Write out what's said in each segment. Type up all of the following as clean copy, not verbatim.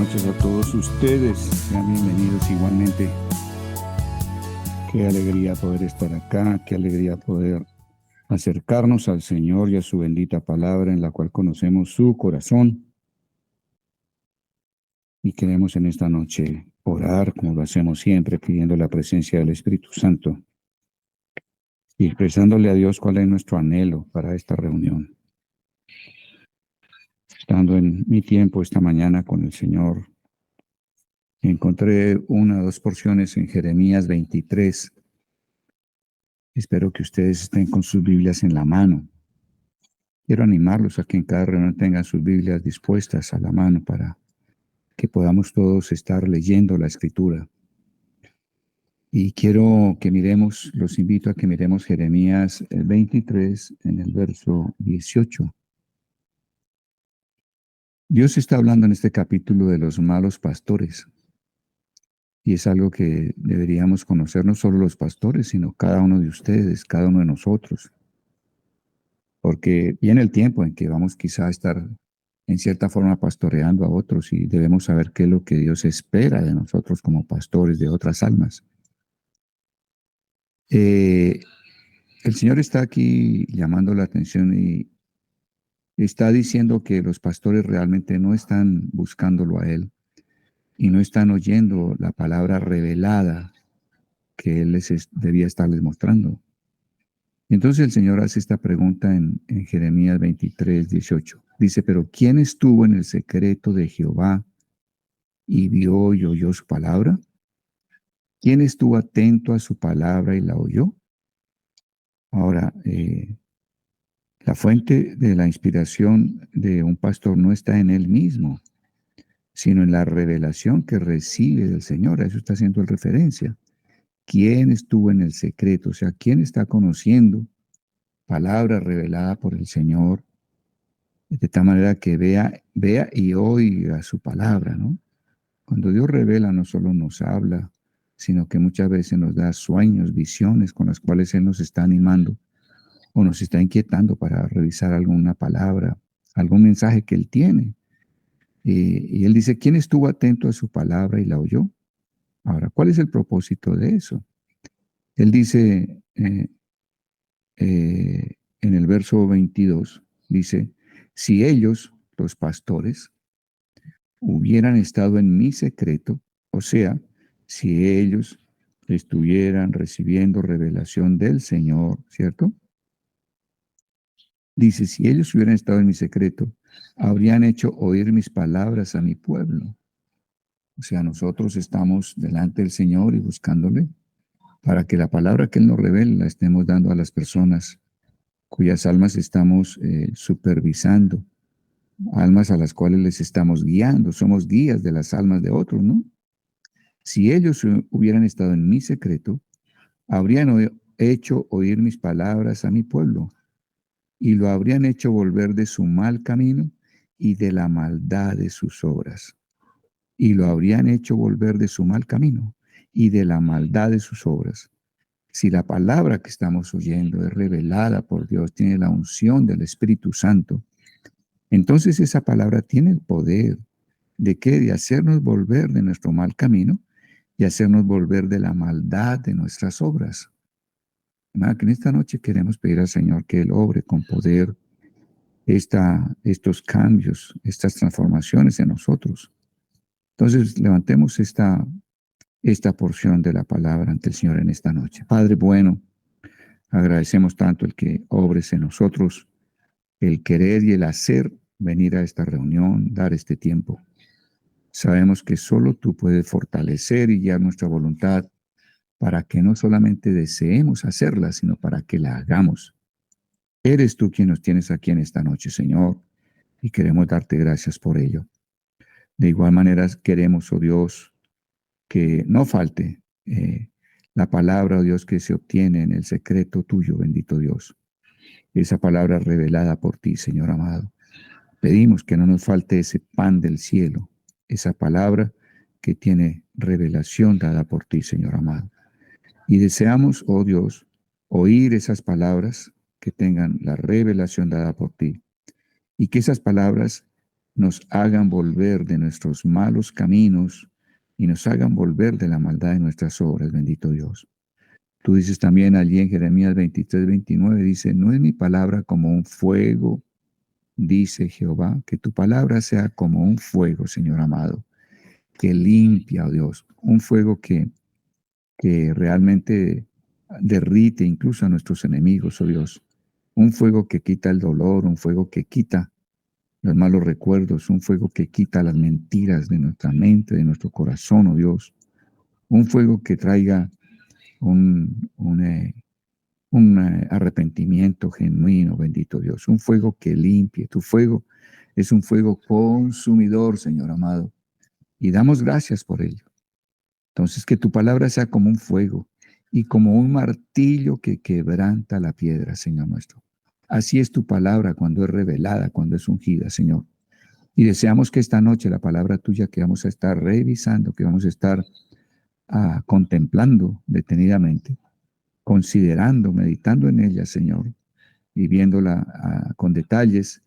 noches a todos ustedes. Sean bienvenidos igualmente. Qué alegría poder estar acá, qué alegría poder acercarnos al Señor y a su bendita palabra en la cual conocemos su corazón. Y queremos en esta noche orar, como lo hacemos siempre, pidiendo la presencia del Espíritu Santo y expresándole a Dios cuál es nuestro anhelo para esta reunión. Estando en mi tiempo esta mañana con el Señor, encontré una o dos porciones en Jeremías 23. Espero que ustedes estén con sus Biblias en la mano. Quiero animarlos a que en cada reunión tengan sus Biblias dispuestas a la mano para que podamos todos estar leyendo la Escritura. Y quiero que miremos, los invito a que miremos Jeremías 23 en el verso 18. Dios está hablando en este capítulo de los malos pastores. Y es algo que deberíamos conocer no solo los pastores, sino cada uno de ustedes, cada uno de nosotros. Porque viene el tiempo en que vamos quizá a estar en cierta forma pastoreando a otros y debemos saber qué es lo que Dios espera de nosotros como pastores de otras almas. El Señor está aquí llamando la atención y está diciendo que los pastores realmente no están buscándolo a Él y no están oyendo la palabra revelada que Él debía estarles mostrando. Entonces el Señor hace esta pregunta en Jeremías 23, 18. Dice, pero ¿quién estuvo en el secreto de Jehová y vio y oyó su palabra? ¿Quién estuvo atento a su palabra y la oyó? Ahora, la fuente de la inspiración de un pastor no está en él mismo, sino en la revelación que recibe del Señor. A eso está haciendo referencia. ¿Quién estuvo en el secreto? O sea, ¿quién está conociendo palabra revelada por el Señor? De tal manera que vea y oiga su palabra, ¿no? Cuando Dios revela, no solo nos habla, sino que muchas veces nos da sueños, visiones con las cuales Él nos está animando o nos está inquietando para revisar alguna palabra, algún mensaje que Él tiene. Y Él dice, ¿quién estuvo atento a su palabra y la oyó? Ahora, ¿cuál es el propósito de eso? Él dice en el verso 22, dice, si ellos, los pastores, hubieran estado en mi secreto, o sea, si ellos estuvieran recibiendo revelación del Señor, ¿cierto? Dice, si ellos hubieran estado en mi secreto, habrían hecho oír mis palabras a mi pueblo. O sea, nosotros estamos delante del Señor y buscándole para que la palabra que Él nos revela la estemos dando a las personas cuyas almas estamos supervisando, almas a las cuales les estamos guiando. Somos guías de las almas de otros, ¿no? Si ellos hubieran estado en mi secreto, habrían hecho oír mis palabras a mi pueblo y lo habrían hecho volver de su mal camino y de la maldad de sus obras. Y lo habrían hecho volver de su mal camino y de la maldad de sus obras. Si la palabra que estamos oyendo es revelada por Dios, tiene la unción del Espíritu Santo, entonces esa palabra tiene el poder de qué, de hacernos volver de nuestro mal camino y hacernos volver de la maldad de nuestras obras. Que en esta noche queremos pedir al Señor que Él obre con poder estos cambios, estas transformaciones en nosotros. Entonces levantemos esta porción de la palabra ante el Señor en esta noche. Padre bueno, agradecemos tanto el que obres en nosotros, el querer y el hacer venir a esta reunión, dar este tiempo. Sabemos que solo tú puedes fortalecer y guiar nuestra voluntad para que no solamente deseemos hacerla, sino para que la hagamos. Eres tú quien nos tienes aquí en esta noche, Señor, y queremos darte gracias por ello. De igual manera queremos, oh Dios, que no falte la palabra, oh Dios, que se obtiene en el secreto tuyo, bendito Dios. Esa palabra revelada por ti, Señor amado. Pedimos que no nos falte ese pan del cielo, esa palabra que tiene revelación dada por ti, Señor amado. Y deseamos, oh Dios, oír esas palabras que tengan la revelación dada por ti y que esas palabras nos hagan volver de nuestros malos caminos y nos hagan volver de la maldad de nuestras obras, bendito Dios. Tú dices también allí en Jeremías 23:29, dice, no es mi palabra como un fuego, dice Jehová, que tu palabra sea como un fuego, Señor amado, que limpia, oh Dios, un fuego que realmente derrite incluso a nuestros enemigos, oh Dios, un fuego que quita el dolor, un fuego que quita los malos recuerdos, un fuego que quita las mentiras de nuestra mente, de nuestro corazón, oh Dios, un fuego que traiga un arrepentimiento genuino, bendito Dios, un fuego que limpie. Tu fuego es un fuego consumidor, Señor amado, y damos gracias por ello. Entonces, que tu palabra sea como un fuego y como un martillo que quebranta la piedra, Señor nuestro. Así es tu palabra cuando es revelada, cuando es ungida, Señor. Y deseamos que esta noche la palabra tuya que vamos a estar revisando, que vamos a estar contemplando detenidamente, considerando, meditando en ella, Señor, y viéndola con detalles,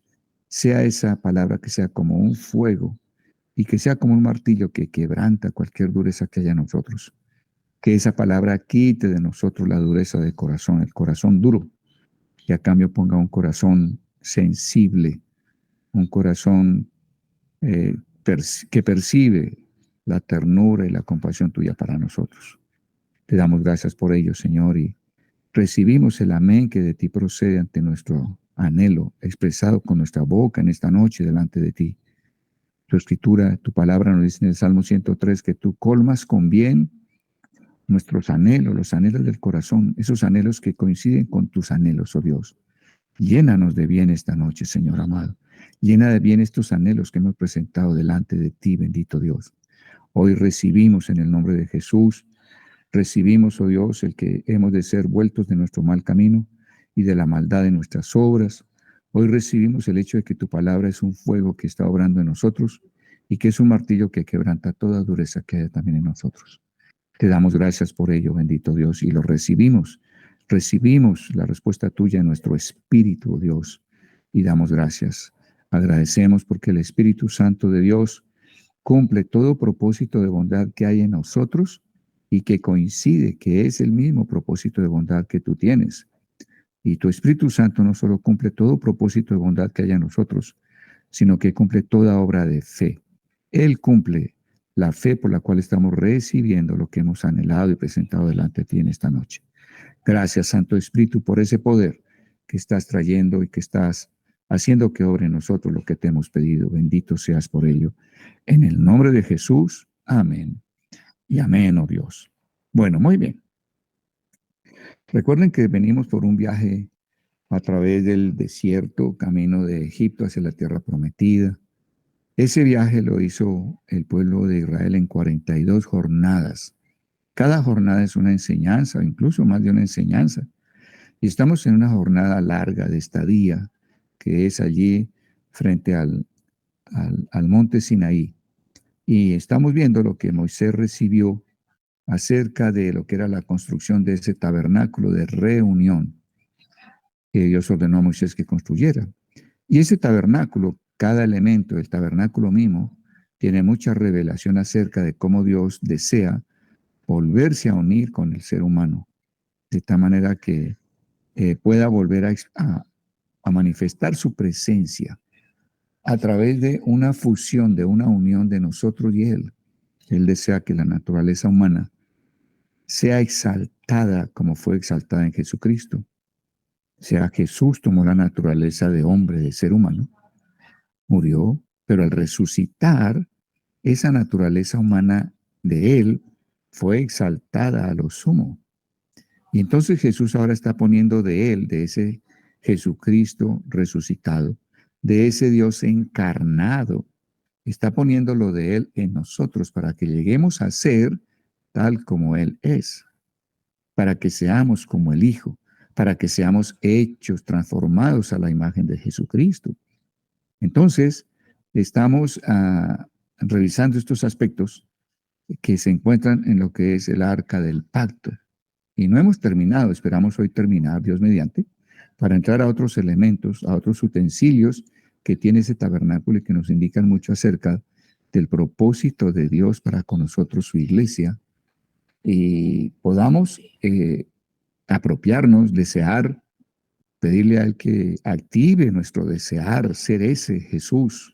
sea esa palabra que sea como un fuego y que sea como un martillo que quebranta cualquier dureza que haya en nosotros. Que esa palabra quite de nosotros la dureza del corazón, el corazón duro, y a cambio ponga un corazón sensible, un corazón que percibe la ternura y la compasión tuya para nosotros. Te damos gracias por ello, Señor, y recibimos el amén que de ti procede ante nuestro anhelo, expresado con nuestra boca en esta noche delante de ti. Tu escritura, tu palabra nos dice en el Salmo 103 que tú colmas con bien nuestros anhelos, los anhelos del corazón, esos anhelos que coinciden con tus anhelos, oh Dios. Llénanos de bien esta noche, Señor amado. Llena de bien estos anhelos que hemos presentado delante de ti, bendito Dios. Hoy recibimos en el nombre de Jesús, recibimos, oh Dios, el que hemos de ser vueltos de nuestro mal camino y de la maldad de nuestras obras. Hoy recibimos el hecho de que tu palabra es un fuego que está obrando en nosotros y que es un martillo que quebranta toda dureza que haya también en nosotros. Te damos gracias por ello, bendito Dios, y lo recibimos. Recibimos la respuesta tuya en nuestro espíritu, oh Dios, y damos gracias. Agradecemos porque el Espíritu Santo de Dios cumple todo propósito de bondad que hay en nosotros y que coincide, que es el mismo propósito de bondad que tú tienes. Y tu Espíritu Santo no solo cumple todo propósito de bondad que hay en nosotros, sino que cumple toda obra de fe. Él cumple la fe por la cual estamos recibiendo lo que hemos anhelado y presentado delante de ti en esta noche. Gracias, Santo Espíritu, por ese poder que estás trayendo y que estás haciendo que obre en nosotros lo que te hemos pedido. Bendito seas por ello. En el nombre de Jesús, amén. Y amén, oh Dios. Bueno, muy bien. Recuerden que venimos por un viaje a través del desierto, camino de Egipto hacia la tierra prometida. Ese viaje lo hizo el pueblo de Israel en 42 jornadas. Cada jornada es una enseñanza, incluso más de una enseñanza. Y estamos en una jornada larga de estadía, que es allí frente al monte Sinaí. Y estamos viendo lo que Moisés recibió acerca de lo que era la construcción de ese tabernáculo de reunión que Dios ordenó a Moisés que construyera. Y ese tabernáculo, cada elemento del tabernáculo mismo, tiene mucha revelación acerca de cómo Dios desea volverse a unir con el ser humano, de tal manera que pueda volver a manifestar su presencia a través de una fusión, de una unión de nosotros y Él. Él desea que la naturaleza humana sea exaltada como fue exaltada en Jesucristo. O sea, Jesús tomó la naturaleza de hombre, de ser humano, murió, pero al resucitar, esa naturaleza humana de Él fue exaltada a lo sumo. Y entonces Jesús ahora está poniendo de Él, de ese Jesucristo resucitado, de ese Dios encarnado, está poniendo lo de Él en nosotros para que lleguemos a ser tal como Él es, para que seamos como el Hijo, para que seamos hechos, transformados a la imagen de Jesucristo. Entonces, estamos revisando estos aspectos que se encuentran en lo que es el arca del pacto. Y no hemos terminado, esperamos hoy terminar, Dios mediante, para entrar a otros elementos, a otros utensilios que tiene ese tabernáculo y que nos indican mucho acerca del propósito de Dios para con nosotros, su iglesia, y podamos apropiarnos, desear, pedirle a Él que active nuestro desear, ser ese Jesús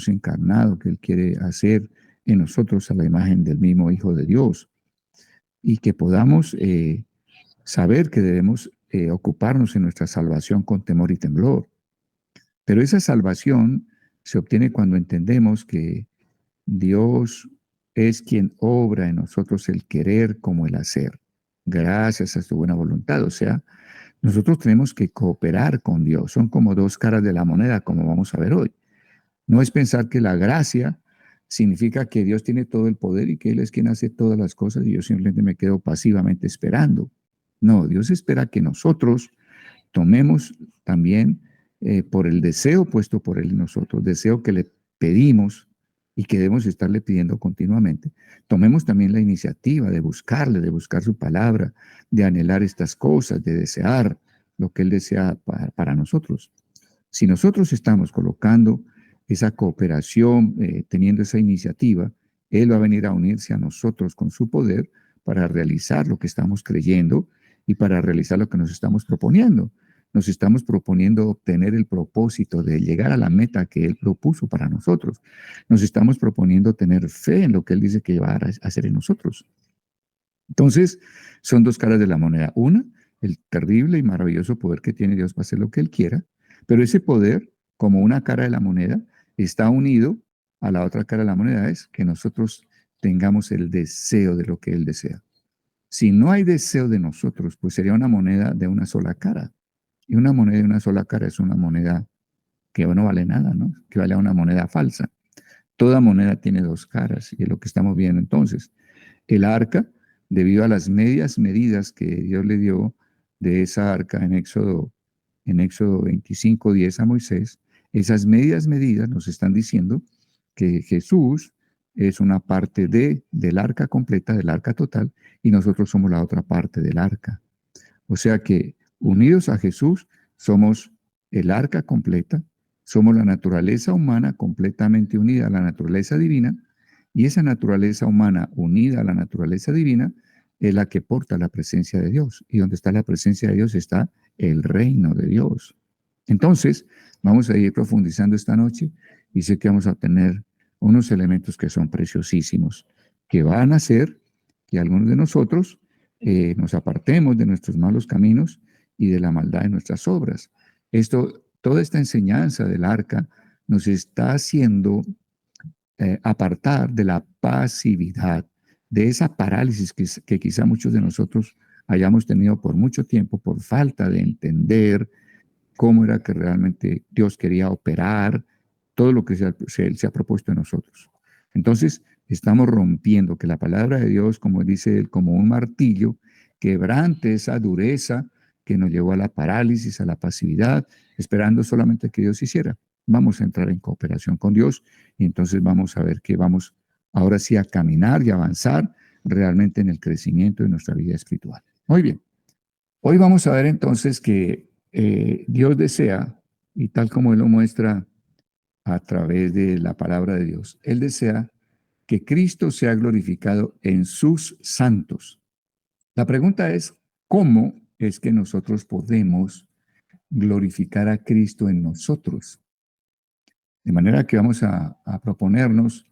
encarnado que Él quiere hacer en nosotros a la imagen del mismo Hijo de Dios, y que podamos saber que debemos ocuparnos en nuestra salvación con temor y temblor. Pero esa salvación se obtiene cuando entendemos que Dios es quien obra en nosotros el querer como el hacer, gracias a su buena voluntad. O sea, nosotros tenemos que cooperar con Dios. Son como dos caras de la moneda, como vamos a ver hoy. No es pensar que la gracia significa que Dios tiene todo el poder y que Él es quien hace todas las cosas y yo simplemente me quedo pasivamente esperando. No, Dios espera que nosotros tomemos también por el deseo puesto por Él en nosotros, deseo que le pedimos y que debemos estarle pidiendo continuamente, tomemos también la iniciativa de buscarle, de buscar su palabra, de anhelar estas cosas, de desear lo que Él desea para nosotros. Si nosotros estamos colocando esa cooperación, teniendo esa iniciativa, Él va a venir a unirse a nosotros con su poder para realizar lo que estamos creyendo y para realizar lo que nos estamos proponiendo. Nos estamos proponiendo obtener el propósito de llegar a la meta que Él propuso para nosotros. Nos estamos proponiendo tener fe en lo que Él dice que va a hacer en nosotros. Entonces, son dos caras de la moneda. Una, el terrible y maravilloso poder que tiene Dios para hacer lo que Él quiera, pero ese poder, como una cara de la moneda, está unido a la otra cara de la moneda, es que nosotros tengamos el deseo de lo que Él desea. Si no hay deseo de nosotros, pues sería una moneda de una sola cara. Y una moneda de una sola cara es una moneda que no vale nada, ¿no? Que vale a una moneda falsa. Toda moneda tiene dos caras y es lo que estamos viendo entonces. El arca, debido a las medias medidas que Dios le dio de esa arca en Éxodo 25:10 a Moisés, esas medias medidas nos están diciendo que Jesús es una parte del arca completa, del arca total, y nosotros somos la otra parte del arca. O sea que unidos a Jesús somos el arca completa, somos la naturaleza humana completamente unida a la naturaleza divina, y esa naturaleza humana unida a la naturaleza divina es la que porta la presencia de Dios. Y donde está la presencia de Dios está el reino de Dios. Entonces, vamos a ir profundizando esta noche y sé que vamos a tener unos elementos que son preciosísimos, que van a hacer que algunos de nosotros nos apartemos de nuestros malos caminos y de la maldad de nuestras obras. Toda esta enseñanza del arca nos está haciendo apartar de la pasividad, de esa parálisis que quizá muchos de nosotros hayamos tenido por mucho tiempo por falta de entender cómo era que realmente Dios quería operar todo lo que se ha propuesto en nosotros. Entonces, estamos rompiendo que la palabra de Dios, como dice él, como un martillo, quebrante esa dureza que nos llevó a la parálisis, a la pasividad, esperando solamente que Dios hiciera. Vamos a entrar en cooperación con Dios y entonces vamos a ver que vamos ahora sí a caminar y avanzar realmente en el crecimiento de nuestra vida espiritual. Muy bien. Hoy vamos a ver entonces que Dios desea, y tal como Él lo muestra a través de la palabra de Dios, Él desea que Cristo sea glorificado en sus santos. La pregunta es, ¿cómo es que nosotros podemos glorificar a Cristo en nosotros? De manera que vamos a proponernos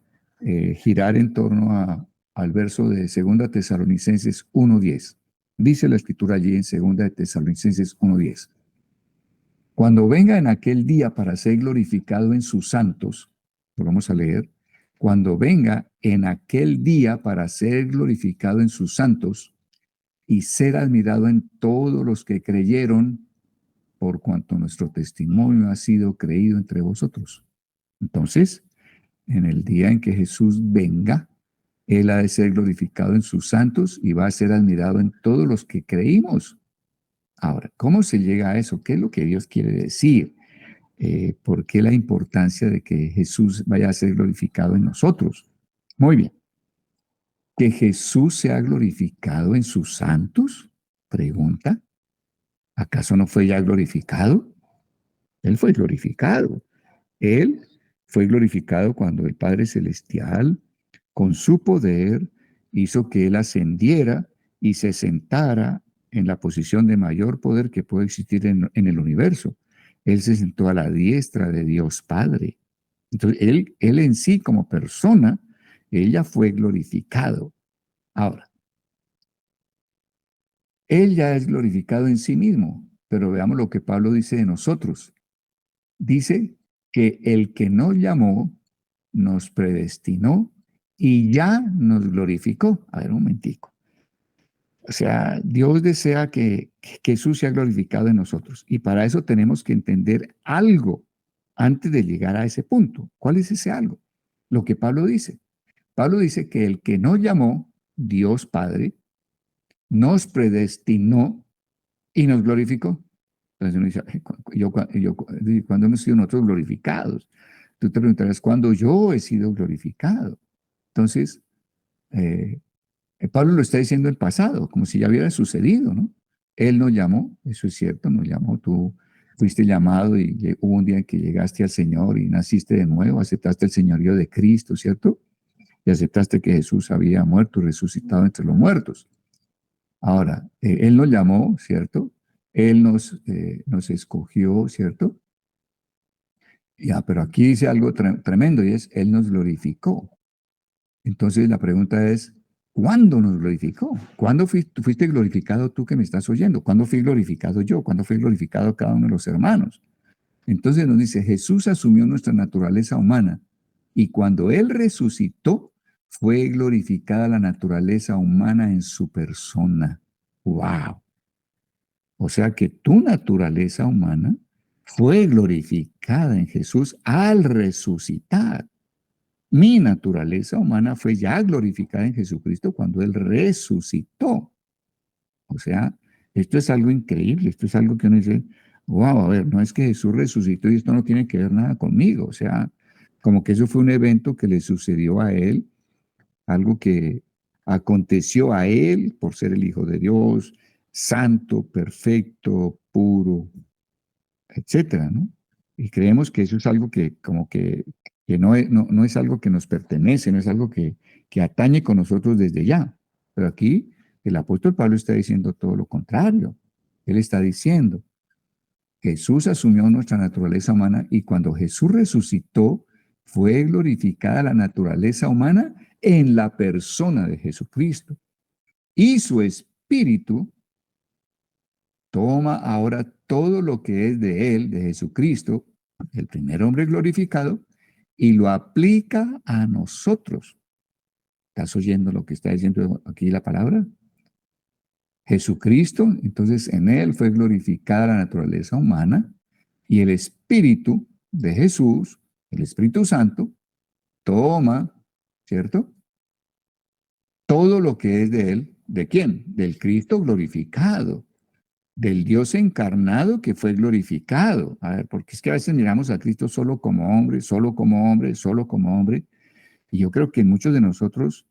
girar en torno al verso de 2 Tesalonicenses 1:10. Dice la escritura allí en 2 Tesalonicenses 1:10. Cuando venga en aquel día para ser glorificado en sus santos, lo vamos a leer, cuando venga en aquel día para ser glorificado en sus santos y ser admirado en todos los que creyeron, por cuanto nuestro testimonio ha sido creído entre vosotros. Entonces, en el día en que Jesús venga, Él ha de ser glorificado en sus santos y va a ser admirado en todos los que creímos. Ahora, ¿cómo se llega a eso? ¿Qué es lo que Dios quiere decir? ¿Por qué la importancia de que Jesús vaya a ser glorificado en nosotros? Muy bien. ¿Que Jesús sea glorificado en sus santos? Pregunta. ¿Acaso no fue ya glorificado? Él fue glorificado. Él fue glorificado cuando el Padre Celestial, con su poder, hizo que Él ascendiera y se sentara en la posición de mayor poder que puede existir en el universo. Él se sentó a la diestra de Dios Padre. Entonces, él en sí como persona, ella fue glorificado. Ahora, Él ya es glorificado en sí mismo, pero veamos lo que Pablo dice de nosotros. Dice que el que nos llamó, nos predestinó y ya nos glorificó. A ver, un momentico. O sea, Dios desea que Jesús sea glorificado en nosotros. Y para eso tenemos que entender algo antes de llegar a ese punto. ¿Cuál es ese algo? Lo que Pablo dice. Pablo dice que el que nos llamó, Dios Padre, nos predestinó y nos glorificó. Entonces uno dice, ¿cuándo hemos sido nosotros glorificados? Tú te preguntarás, ¿cuándo yo he sido glorificado? Entonces, eh, Pablo lo está diciendo en pasado, como si ya hubiera sucedido, ¿no? Él nos llamó, eso es cierto, nos llamó, tú fuiste llamado y hubo un día en que llegaste al Señor y naciste de nuevo, aceptaste el señorío de Cristo, ¿cierto? Y aceptaste que Jesús había muerto y resucitado entre los muertos. Ahora, Él nos llamó, ¿cierto? Él nos escogió, ¿cierto? Ya, pero aquí dice algo tremendo y es, Él nos glorificó. Entonces la pregunta es, ¿cuándo nos glorificó? ¿Cuándo fuiste glorificado tú que me estás oyendo? ¿Cuándo fui glorificado yo? ¿Cuándo fui glorificado cada uno de los hermanos? Entonces nos dice, Jesús asumió nuestra naturaleza humana y cuando Él resucitó, fue glorificada la naturaleza humana en su persona. ¡Wow! O sea que tu naturaleza humana fue glorificada en Jesús al resucitar. Mi naturaleza humana fue ya glorificada en Jesucristo cuando Él resucitó. O sea, esto es algo increíble, esto es algo que uno dice, wow, a ver, no es que Jesús resucitó y esto no tiene que ver nada conmigo. O sea, como que eso fue un evento que le sucedió a Él, algo que aconteció a Él por ser el Hijo de Dios, santo, perfecto, puro, etcétera, ¿no? Y creemos que eso es algo que como que no es algo que nos pertenece, no es algo que atañe con nosotros desde ya. Pero aquí el apóstol Pablo está diciendo todo lo contrario. Él está diciendo, Jesús asumió nuestra naturaleza humana y cuando Jesús resucitó, fue glorificada la naturaleza humana en la persona de Jesucristo. Y su espíritu toma ahora todo lo que es de Él, de Jesucristo, el primer hombre glorificado, y lo aplica a nosotros. ¿Estás oyendo lo que está diciendo aquí la palabra? Jesucristo, entonces en Él fue glorificada la naturaleza humana y el Espíritu de Jesús, el Espíritu Santo, toma, ¿cierto? Todo lo que es de Él. ¿De quién? Del Cristo glorificado, del Dios encarnado que fue glorificado. A ver, porque es que a veces miramos a Cristo solo como hombre, solo como hombre, solo como hombre. Y yo creo que muchos de nosotros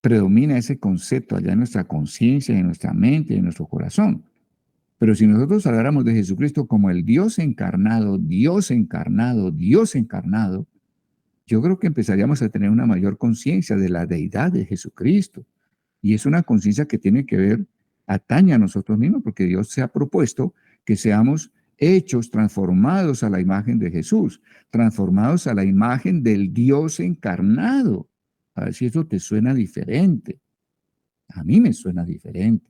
predomina ese concepto allá en nuestra conciencia, en nuestra mente, en nuestro corazón. Pero si nosotros habláramos de Jesucristo como el Dios encarnado, Dios encarnado, Dios encarnado, yo creo que empezaríamos a tener una mayor conciencia de la deidad de Jesucristo. Y es una conciencia que tiene que ver, atañe a nosotros mismos, porque Dios se ha propuesto que seamos hechos, transformados a la imagen de Jesús, transformados a la imagen del Dios encarnado. A ver si eso te suena diferente. A mí me suena diferente.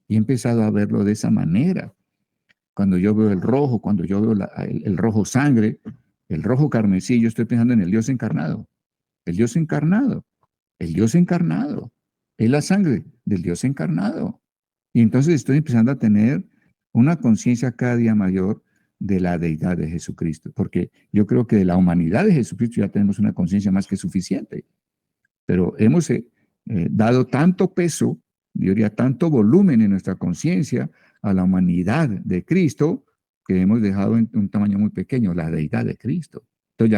Y he empezado a verlo de esa manera. Cuando yo veo el rojo, cuando yo veo el rojo sangre, el rojo carmesí, yo estoy pensando en el Dios encarnado. El Dios encarnado. El Dios encarnado. Es la sangre del Dios encarnado. Y entonces estoy empezando a tener una conciencia cada día mayor de la deidad de Jesucristo, porque yo creo que de la humanidad de Jesucristo ya tenemos una conciencia más que suficiente, pero hemos dado tanto peso, yo diría tanto volumen en nuestra conciencia a la humanidad de Cristo que hemos dejado en un tamaño muy pequeño la deidad de Cristo. Entonces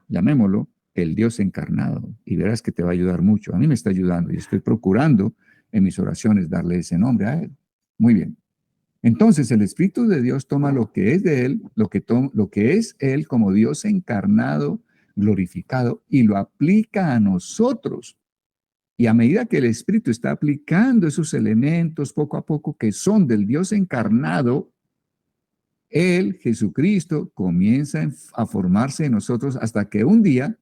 llamémoslo el Dios encarnado y verás que te va a ayudar mucho. A mí me está ayudando y estoy procurando en mis oraciones darle ese nombre a Él. Muy bien. Entonces el Espíritu de Dios toma lo que es de Él, lo que es Él como Dios encarnado, glorificado, y lo aplica a nosotros. Y a medida que el Espíritu está aplicando esos elementos poco a poco que son del Dios encarnado, Él, Jesucristo, comienza a formarse en nosotros hasta que un día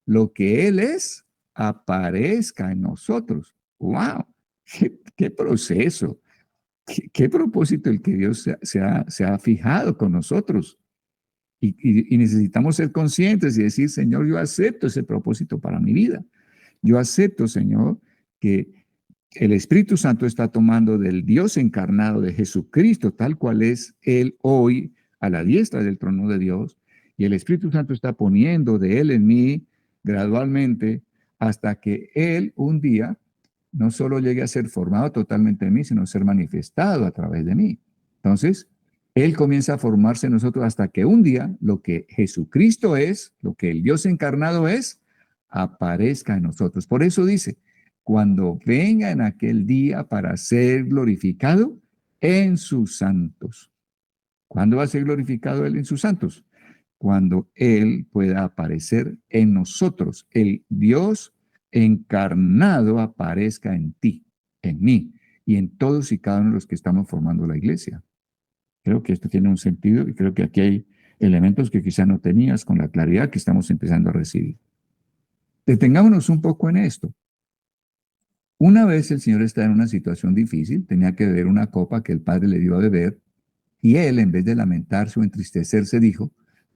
lo que Él es aparezca en nosotros. ¡Wow! ¡Qué proceso! ¿Qué propósito el que Dios se ha fijado con nosotros? Y necesitamos ser conscientes y decir, Señor, yo acepto ese propósito para mi vida. Yo acepto, Señor, que el Espíritu Santo está tomando del Dios encarnado de Jesucristo, tal cual es Él hoy, a la diestra del trono de Dios, y el Espíritu Santo está poniendo de Él en mí gradualmente hasta que Él un día no solo llegue a ser formado totalmente en mí, sino ser manifestado a través de mí. Entonces, Él comienza a formarse en nosotros hasta que un día lo que Jesucristo es, lo que el Dios encarnado es, aparezca en nosotros. Por eso dice, cuando venga en aquel día para ser glorificado en sus santos. ¿Cuándo va a ser glorificado Él en sus santos? Cuando Él pueda aparecer en nosotros, el Dios encarnado aparezca en ti, en mí y en todos y cada uno de los que estamos formando la iglesia. Creo que esto tiene un sentido y creo que aquí hay elementos que quizá no tenías con la claridad que estamos empezando a recibir. Detengámonos un poco en esto. Una vez el Señor estaba en una situación difícil, tenía que beber una copa que el Padre le dio a beber, y él, en vez de lamentarse o entristecerse, dijo,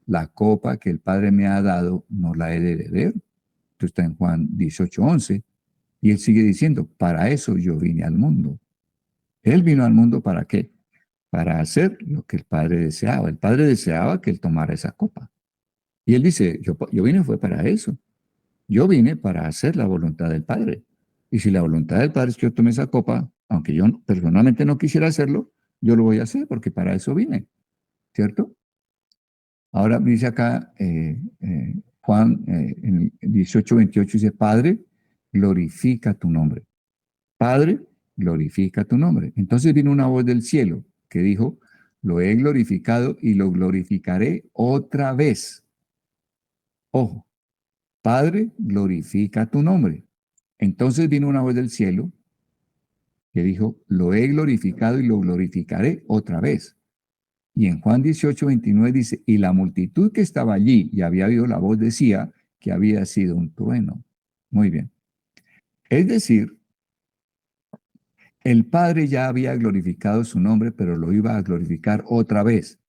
la copa que el Padre me ha dado no la he de beber. Esto está en Juan 18:11, y él sigue diciendo, para eso yo vine al mundo. Él vino al mundo ¿para qué? Para hacer lo que el Padre deseaba. El Padre deseaba que él tomara esa copa. Y él dice, yo vine fue para eso. Yo vine para hacer la voluntad del Padre. Y si la voluntad del Padre es que yo tome esa copa, aunque yo personalmente no quisiera hacerlo, yo lo voy a hacer porque para eso vine, ¿cierto? Ahora dice acá Juan en el 18:28 dice, Padre, glorifica tu nombre. Padre, glorifica tu nombre. Entonces vino una voz del cielo que dijo, lo he glorificado y lo glorificaré otra vez. Ojo, Padre, glorifica tu nombre. Entonces vino una voz del cielo que dijo, lo he glorificado y lo glorificaré otra vez. Y en Juan 18:29 dice, y la multitud que estaba allí y había oído la voz decía que había sido un trueno. Muy bien. Es decir, el Padre ya había glorificado su nombre, pero lo iba a glorificar otra vez.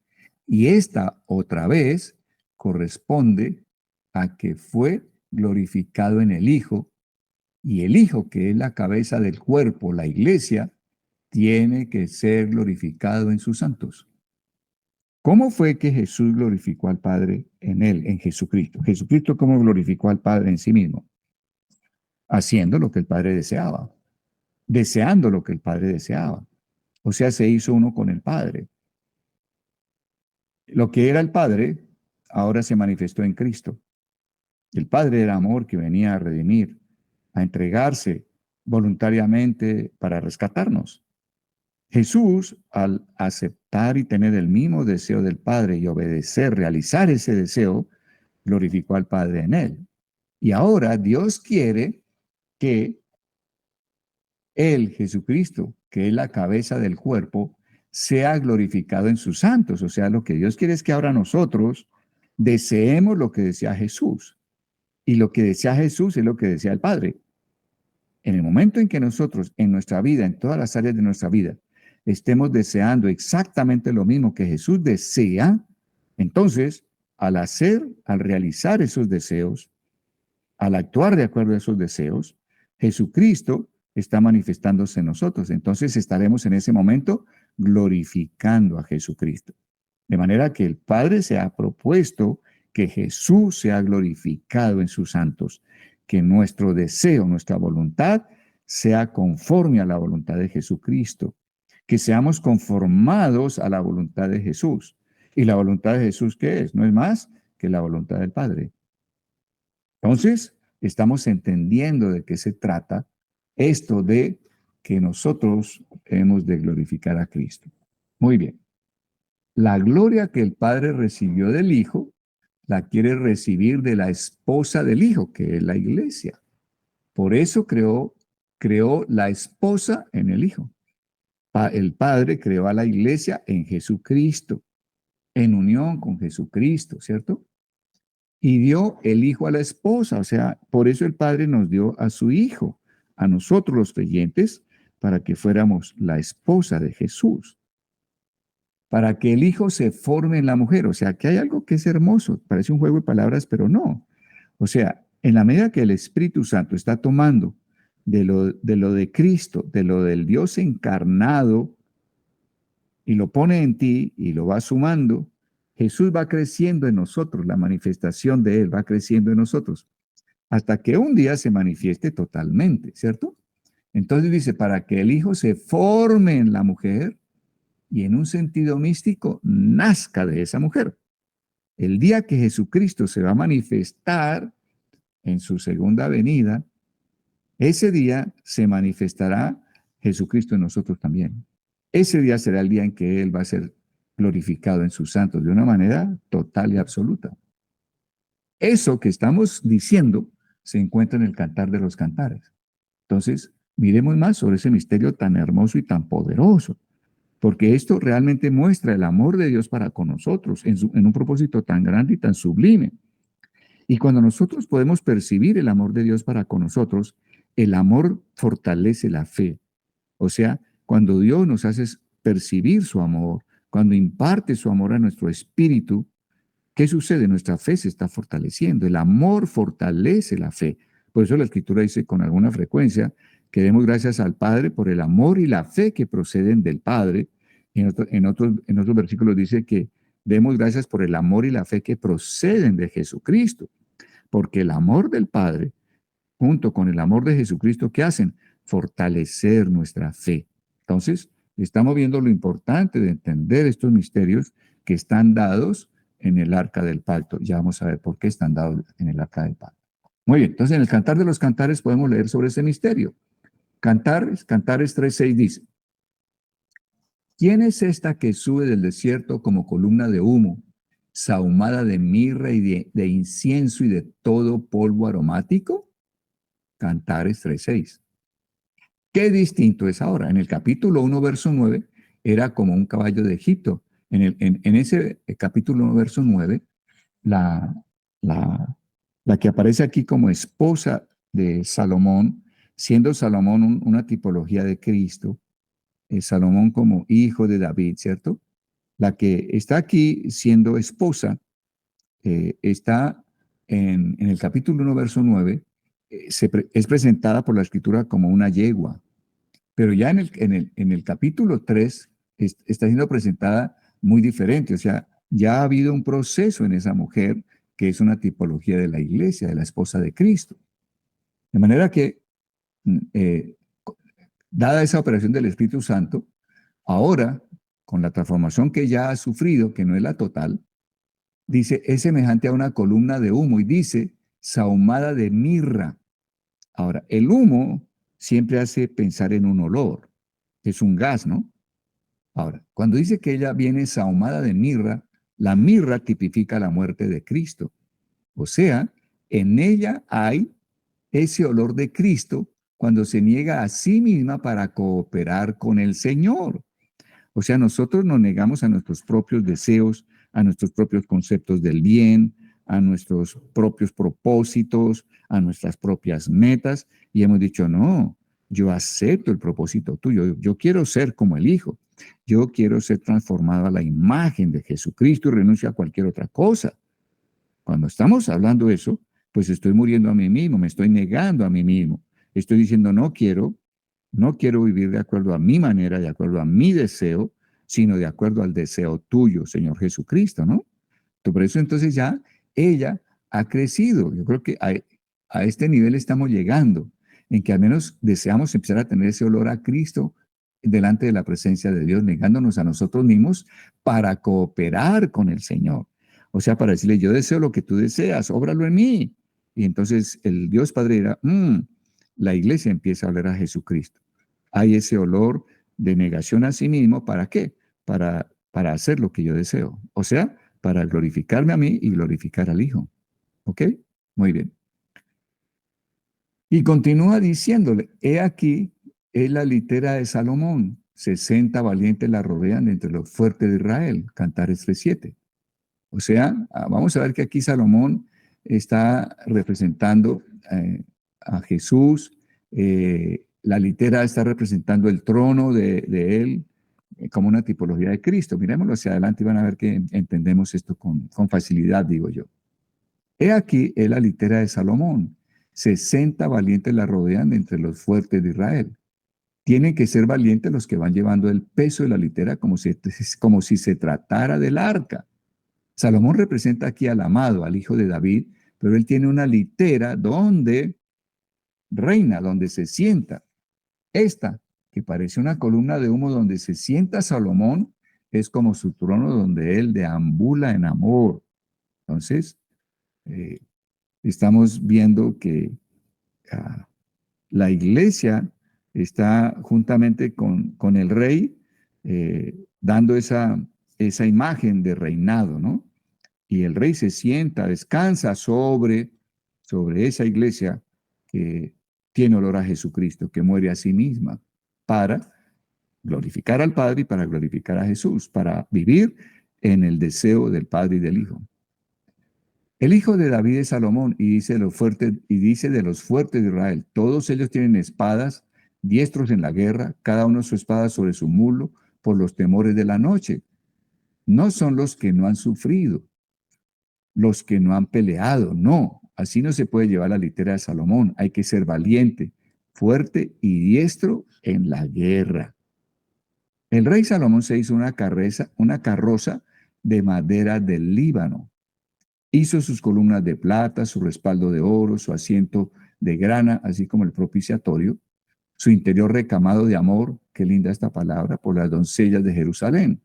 Y esta otra vez corresponde a que fue glorificado en el Hijo, y el Hijo, que es la cabeza del cuerpo, la iglesia, tiene que ser glorificado en sus santos. ¿Cómo fue que Jesús glorificó al Padre en él, en Jesucristo? Jesucristo, ¿cómo glorificó al Padre en sí mismo? Haciendo lo que el Padre deseaba, deseando lo que el Padre deseaba. O sea, se hizo uno con el Padre. Lo que era el Padre, ahora se manifestó en Cristo. El Padre era amor que venía a redimir, a entregarse voluntariamente para rescatarnos. Jesús, al aceptar y tener el mismo deseo del Padre y obedecer, realizar ese deseo, glorificó al Padre en él. Y ahora Dios quiere que Él, Jesucristo, que es la cabeza del cuerpo, sea glorificado en sus santos. O sea, lo que Dios quiere es que ahora nosotros deseemos lo que desea Jesús. Y lo que desea Jesús es lo que desea el Padre. En el momento en que nosotros, en nuestra vida, en todas las áreas de nuestra vida, estemos deseando exactamente lo mismo que Jesús desea, entonces, al realizar esos deseos, al actuar de acuerdo a esos deseos, Jesucristo está manifestándose en nosotros. Entonces estaremos en ese momento glorificando a Jesucristo. De manera que el Padre se ha propuesto que Jesús sea glorificado en sus santos, que nuestro deseo, nuestra voluntad, sea conforme a la voluntad de Jesucristo, que seamos conformados a la voluntad de Jesús. ¿Y la voluntad de Jesús qué es? No es más que la voluntad del Padre. Entonces, estamos entendiendo de qué se trata esto de que nosotros hemos de glorificar a Cristo. Muy bien. La gloria que el Padre recibió del Hijo, la quiere recibir de la esposa del Hijo, que es la iglesia. Por eso creó la esposa en el Hijo. El Padre creó a la iglesia en Jesucristo, en unión con Jesucristo, ¿cierto? Y dio el Hijo a la esposa, o sea, por eso el Padre nos dio a su Hijo, a nosotros los creyentes, para que fuéramos la esposa de Jesús, para que el Hijo se forme en la mujer. O sea, que hay algo que es hermoso, parece un juego de palabras, pero no. O sea, en la medida que el Espíritu Santo está tomando de lo de Cristo, de lo del Dios encarnado, y lo pone en ti y lo va sumando, Jesús va creciendo en nosotros, la manifestación de Él va creciendo en nosotros, hasta que un día se manifieste totalmente, ¿cierto? Entonces dice, para que el Hijo se forme en la mujer y en un sentido místico nazca de esa mujer. El día que Jesucristo se va a manifestar en su segunda venida, ese día se manifestará Jesucristo en nosotros también. Ese día será el día en que Él va a ser glorificado en sus santos de una manera total y absoluta. Eso que estamos diciendo se encuentra en el Cantar de los Cantares. Entonces, miremos más sobre ese misterio tan hermoso y tan poderoso, porque esto realmente muestra el amor de Dios para con nosotros en un propósito tan grande y tan sublime. Y cuando nosotros podemos percibir el amor de Dios para con nosotros, el amor fortalece la fe. O sea, cuando Dios nos hace percibir su amor, cuando imparte su amor a nuestro espíritu, ¿qué sucede? Nuestra fe se está fortaleciendo. El amor fortalece la fe. Por eso la Escritura dice con alguna frecuencia que demos gracias al Padre por el amor y la fe que proceden del Padre. En otros versículos dice que demos gracias por el amor y la fe que proceden de Jesucristo. Porque el amor del Padre, junto con el amor de Jesucristo, ¿qué hacen? Fortalecer nuestra fe. Entonces, estamos viendo lo importante de entender estos misterios que están dados en el arca del pacto. Ya vamos a ver por qué están dados en el arca del pacto. Muy bien, entonces en el Cantar de los Cantares podemos leer sobre ese misterio. Cantares 3:6 dice, ¿quién es esta que sube del desierto como columna de humo, sahumada de mirra y de incienso y de todo polvo aromático? Cantares 3:6. Qué distinto es ahora. En el capítulo 1, verso 9, era como un caballo de Egipto. En ese capítulo 1, verso 9, la, la, la que aparece aquí como esposa de Salomón, siendo Salomón una tipología de Cristo, Salomón como hijo de David, ¿cierto? La que está aquí siendo esposa, está en el capítulo 1, verso 9, es presentada por la escritura como una yegua, pero ya en el capítulo 3 está siendo presentada muy diferente, o sea, ya ha habido un proceso en esa mujer que es una tipología de la iglesia, de la esposa de Cristo. De manera que, eh, dada esa operación del Espíritu Santo, ahora, con la transformación que ya ha sufrido, que no es la total, dice, es semejante a una columna de humo y dice, sahumada de mirra. Ahora, el humo siempre hace pensar en un olor, es un gas, ¿no? Ahora, cuando dice que ella viene sahumada de mirra, la mirra tipifica la muerte de Cristo. O sea, en ella hay ese olor de Cristo cuando se niega a sí misma para cooperar con el Señor. O sea, nosotros nos negamos a nuestros propios deseos, a nuestros propios conceptos del bien, a nuestros propios propósitos, a nuestras propias metas, y hemos dicho, no, yo acepto el propósito tuyo, yo quiero ser como el Hijo, yo quiero ser transformado a la imagen de Jesucristo y renuncio a cualquier otra cosa. Cuando estamos hablando de eso, pues estoy muriendo a mí mismo, me estoy negando a mí mismo, estoy diciendo, no quiero vivir de acuerdo a mi manera, de acuerdo a mi deseo, sino de acuerdo al deseo tuyo, Señor Jesucristo, ¿no? Por eso entonces ya ella ha crecido. Yo creo que a este nivel estamos llegando, en que al menos deseamos empezar a tener ese olor a Cristo delante de la presencia de Dios, negándonos a nosotros mismos para cooperar con el Señor. O sea, para decirle, yo deseo lo que tú deseas, óbralo en mí. Y entonces el Dios Padre dirá, la iglesia empieza a hablar a Jesucristo. Hay ese olor de negación a sí mismo, ¿para qué? para hacer lo que yo deseo. O sea, para glorificarme a mí y glorificar al Hijo. ¿Ok? Muy bien. Y continúa diciéndole, he aquí, es la litera de Salomón, 60 valientes la rodean entre los fuertes de Israel, Cantares 3:7. O sea, vamos a ver que aquí Salomón está representando a Jesús, la litera está representando el trono de él como una tipología de Cristo. Miremoslo hacia adelante y van a ver que entendemos esto con facilidad, digo yo. He aquí es la litera de Salomón. 60 valientes la rodean entre los fuertes de Israel. Tienen que ser valientes los que van llevando el peso de la litera como si se tratara del arca. Salomón representa aquí al amado, al hijo de David, pero él tiene una litera donde reina, donde se sienta. Esta, que parece una columna de humo donde se sienta Salomón, es como su trono donde él deambula en amor. Entonces, estamos viendo que la iglesia está juntamente con el rey dando esa imagen de reinado, ¿no? Y el rey se sienta, descansa sobre esa iglesia que tiene olor a Jesucristo, que muere a sí misma para glorificar al Padre y para glorificar a Jesús, para vivir en el deseo del Padre y del Hijo. El hijo de David es Salomón y dice de los fuertes de Israel, todos ellos tienen espadas, diestros en la guerra, cada uno su espada sobre su mulo, por los temores de la noche. No son los que no han sufrido, los que no han peleado, no. Así no se puede llevar la litera de Salomón. Hay que ser valiente, fuerte y diestro en la guerra. El rey Salomón se hizo una carroza de madera del Líbano. Hizo sus columnas de plata, su respaldo de oro, su asiento de grana, así como el propiciatorio, su interior recamado de amor, qué linda esta palabra, por las doncellas de Jerusalén.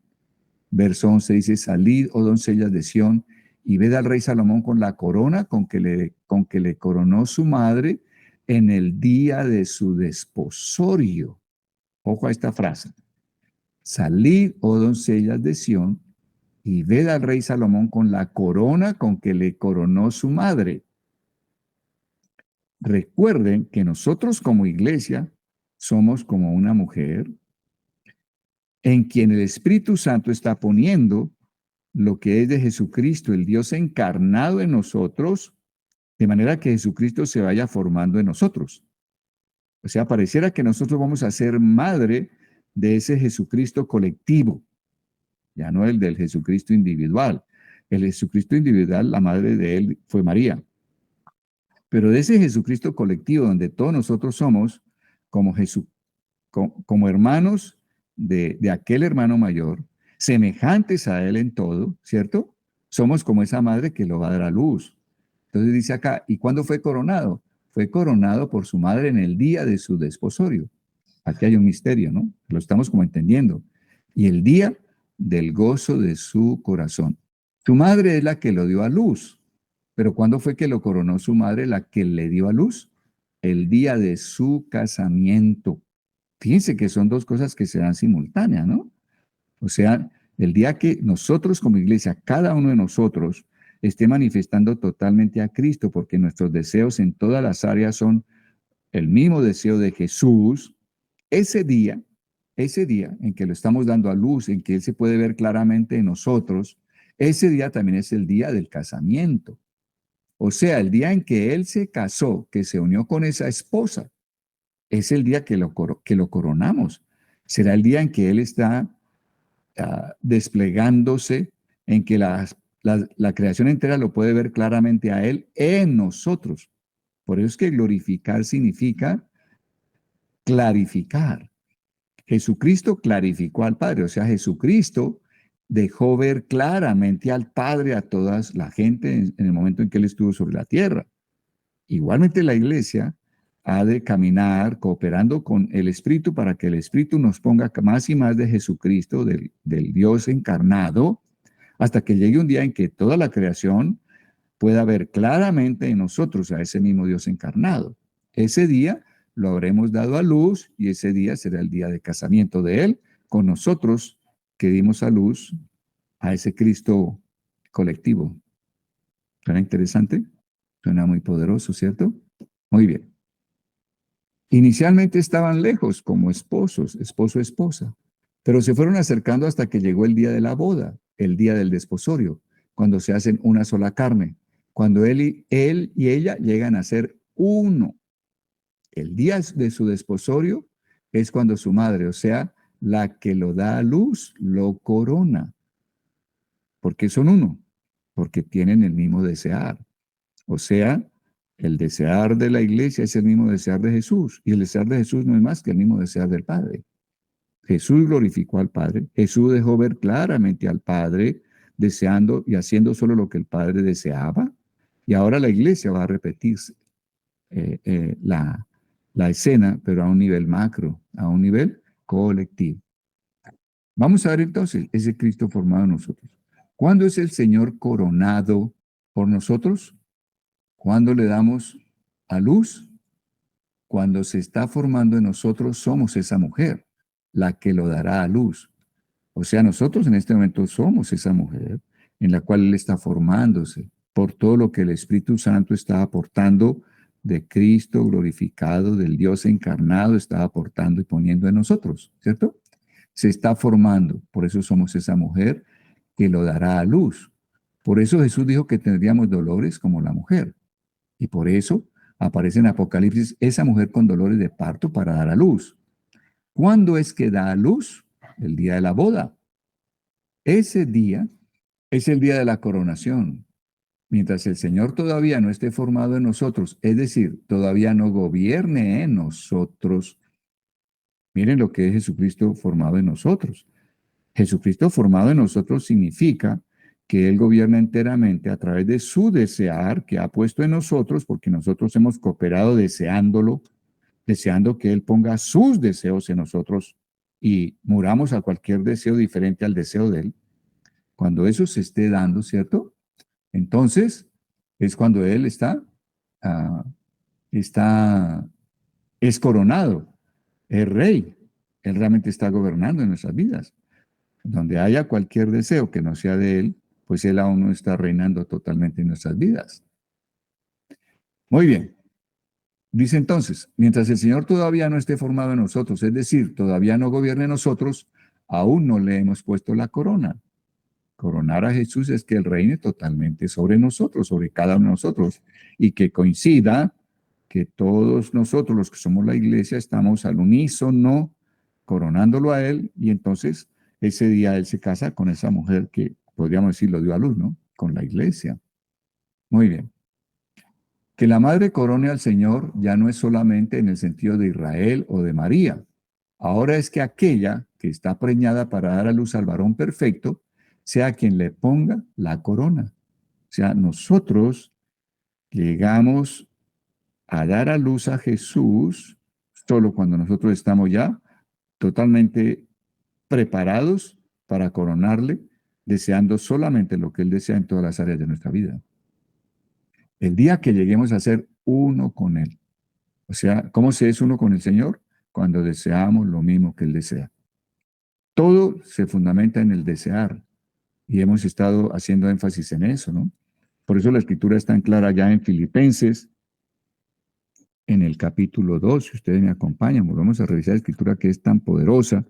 Verso 11 dice, salid, oh doncellas de Sión, y ved al rey Salomón con la corona con que le coronó su madre en el día de su desposorio. Ojo a esta frase. Salid, oh doncellas de Sión, y ved al rey Salomón con la corona con que le coronó su madre. Recuerden que nosotros como iglesia somos como una mujer en quien el Espíritu Santo está poniendo lo que es de Jesucristo, el Dios encarnado en nosotros, de manera que Jesucristo se vaya formando en nosotros. O sea, pareciera que nosotros vamos a ser madre de ese Jesucristo colectivo, ya no el del Jesucristo individual. El Jesucristo individual, la madre de él fue María. Pero de ese Jesucristo colectivo, donde todos nosotros somos como, como hermanos de aquel hermano mayor, semejantes a él en todo, ¿cierto? Somos como esa madre que lo va a dar a luz. Entonces dice acá, ¿y cuándo fue coronado? Fue coronado por su madre en el día de su desposorio. Aquí hay un misterio, ¿no? Lo estamos como entendiendo. Y el día del gozo de su corazón. Su madre es la que lo dio a luz. Pero ¿cuándo fue que lo coronó su madre, la que le dio a luz? El día de su casamiento. Fíjense que son dos cosas que se dan simultáneas, ¿no? O sea, el día que nosotros como iglesia, cada uno de nosotros, esté manifestando totalmente a Cristo, porque nuestros deseos en todas las áreas son el mismo deseo de Jesús, ese día en que lo estamos dando a luz, en que Él se puede ver claramente en nosotros, ese día también es el día del casamiento. O sea, el día en que Él se casó, que se unió con esa esposa, es el día que lo coronamos. Será el día en que Él está desplegándose, en que la creación entera lo puede ver claramente a Él en nosotros. Por eso es que glorificar significa clarificar. Jesucristo clarificó al Padre, o sea, Jesucristo dejó ver claramente al Padre a toda la gente en el momento en que Él estuvo sobre la tierra. Igualmente la iglesia ha de caminar cooperando con el Espíritu para que el Espíritu nos ponga más y más de Jesucristo, del Dios encarnado, hasta que llegue un día en que toda la creación pueda ver claramente en nosotros a ese mismo Dios encarnado. Ese día lo habremos dado a luz y ese día será el día de casamiento de Él con nosotros que dimos a luz a ese Cristo colectivo. ¿Suena interesante? Suena muy poderoso, ¿cierto? Muy bien. Inicialmente estaban lejos como esposos, esposo-esposa, pero se fueron acercando hasta que llegó el día de la boda, el día del desposorio, cuando se hacen una sola carne, cuando él y ella llegan a ser uno. El día de su desposorio es cuando su madre, o sea, la que lo da a luz, lo corona. ¿Por qué son uno? Porque tienen el mismo desear. O sea, el desear de la iglesia es el mismo desear de Jesús. Y el desear de Jesús no es más que el mismo desear del Padre. Jesús glorificó al Padre. Jesús dejó ver claramente al Padre deseando y haciendo solo lo que el Padre deseaba. Y ahora la iglesia va a repetir la escena, pero a un nivel macro, a un nivel colectivo. Vamos a ver entonces ese Cristo formado en nosotros. ¿Cuándo es el Señor coronado por nosotros? ¿Cuándo le damos a luz? Cuando se está formando en nosotros, somos esa mujer, la que lo dará a luz. O sea, nosotros en este momento somos esa mujer en la cual Él está formándose por todo lo que el Espíritu Santo está aportando de Cristo glorificado, del Dios encarnado, está aportando y poniendo en nosotros, ¿cierto? Se está formando, por eso somos esa mujer que lo dará a luz. Por eso Jesús dijo que tendríamos dolores como la mujer. Y por eso aparece en Apocalipsis esa mujer con dolores de parto para dar a luz. ¿Cuándo es que da a luz? El día de la boda. Ese día es el día de la coronación. Mientras el Señor todavía no esté formado en nosotros, es decir, todavía no gobierne en nosotros. Miren lo que es Jesucristo formado en nosotros. Jesucristo formado en nosotros significa que Él gobierna enteramente a través de su desear que ha puesto en nosotros, porque nosotros hemos cooperado deseándolo, deseando que Él ponga sus deseos en nosotros y muramos a cualquier deseo diferente al deseo de Él. Cuando eso se esté dando, ¿cierto? Entonces es cuando Él ah, está, es coronado, es rey. Él realmente está gobernando en nuestras vidas. Donde haya cualquier deseo que no sea de Él, pues Él aún no está reinando totalmente en nuestras vidas. Muy bien. Dice entonces, mientras el Señor todavía no esté formado en nosotros, es decir, todavía no gobierne en nosotros, aún no le hemos puesto la corona. Coronar a Jesús es que Él reine totalmente sobre nosotros, sobre cada uno de nosotros, y que coincida que todos nosotros, los que somos la iglesia, estamos al unísono coronándolo a Él, y entonces ese día Él se casa con esa mujer que, podríamos decir, lo dio a luz, ¿no? Con la iglesia. Muy bien. Que la madre corone al Señor ya no es solamente en el sentido de Israel o de María. Ahora es que aquella que está preñada para dar a luz al varón perfecto, sea quien le ponga la corona. O sea, nosotros llegamos a dar a luz a Jesús solo cuando nosotros estamos ya totalmente preparados para coronarle, deseando solamente lo que Él desea en todas las áreas de nuestra vida. El día que lleguemos a ser uno con Él. O sea, ¿cómo se es uno con el Señor? Cuando deseamos lo mismo que Él desea. Todo se fundamenta en el desear y hemos estado haciendo énfasis en eso, ¿no? Por eso la escritura es tan clara ya en Filipenses, en el capítulo 2, si ustedes me acompañan, volvemos a revisar la escritura que es tan poderosa,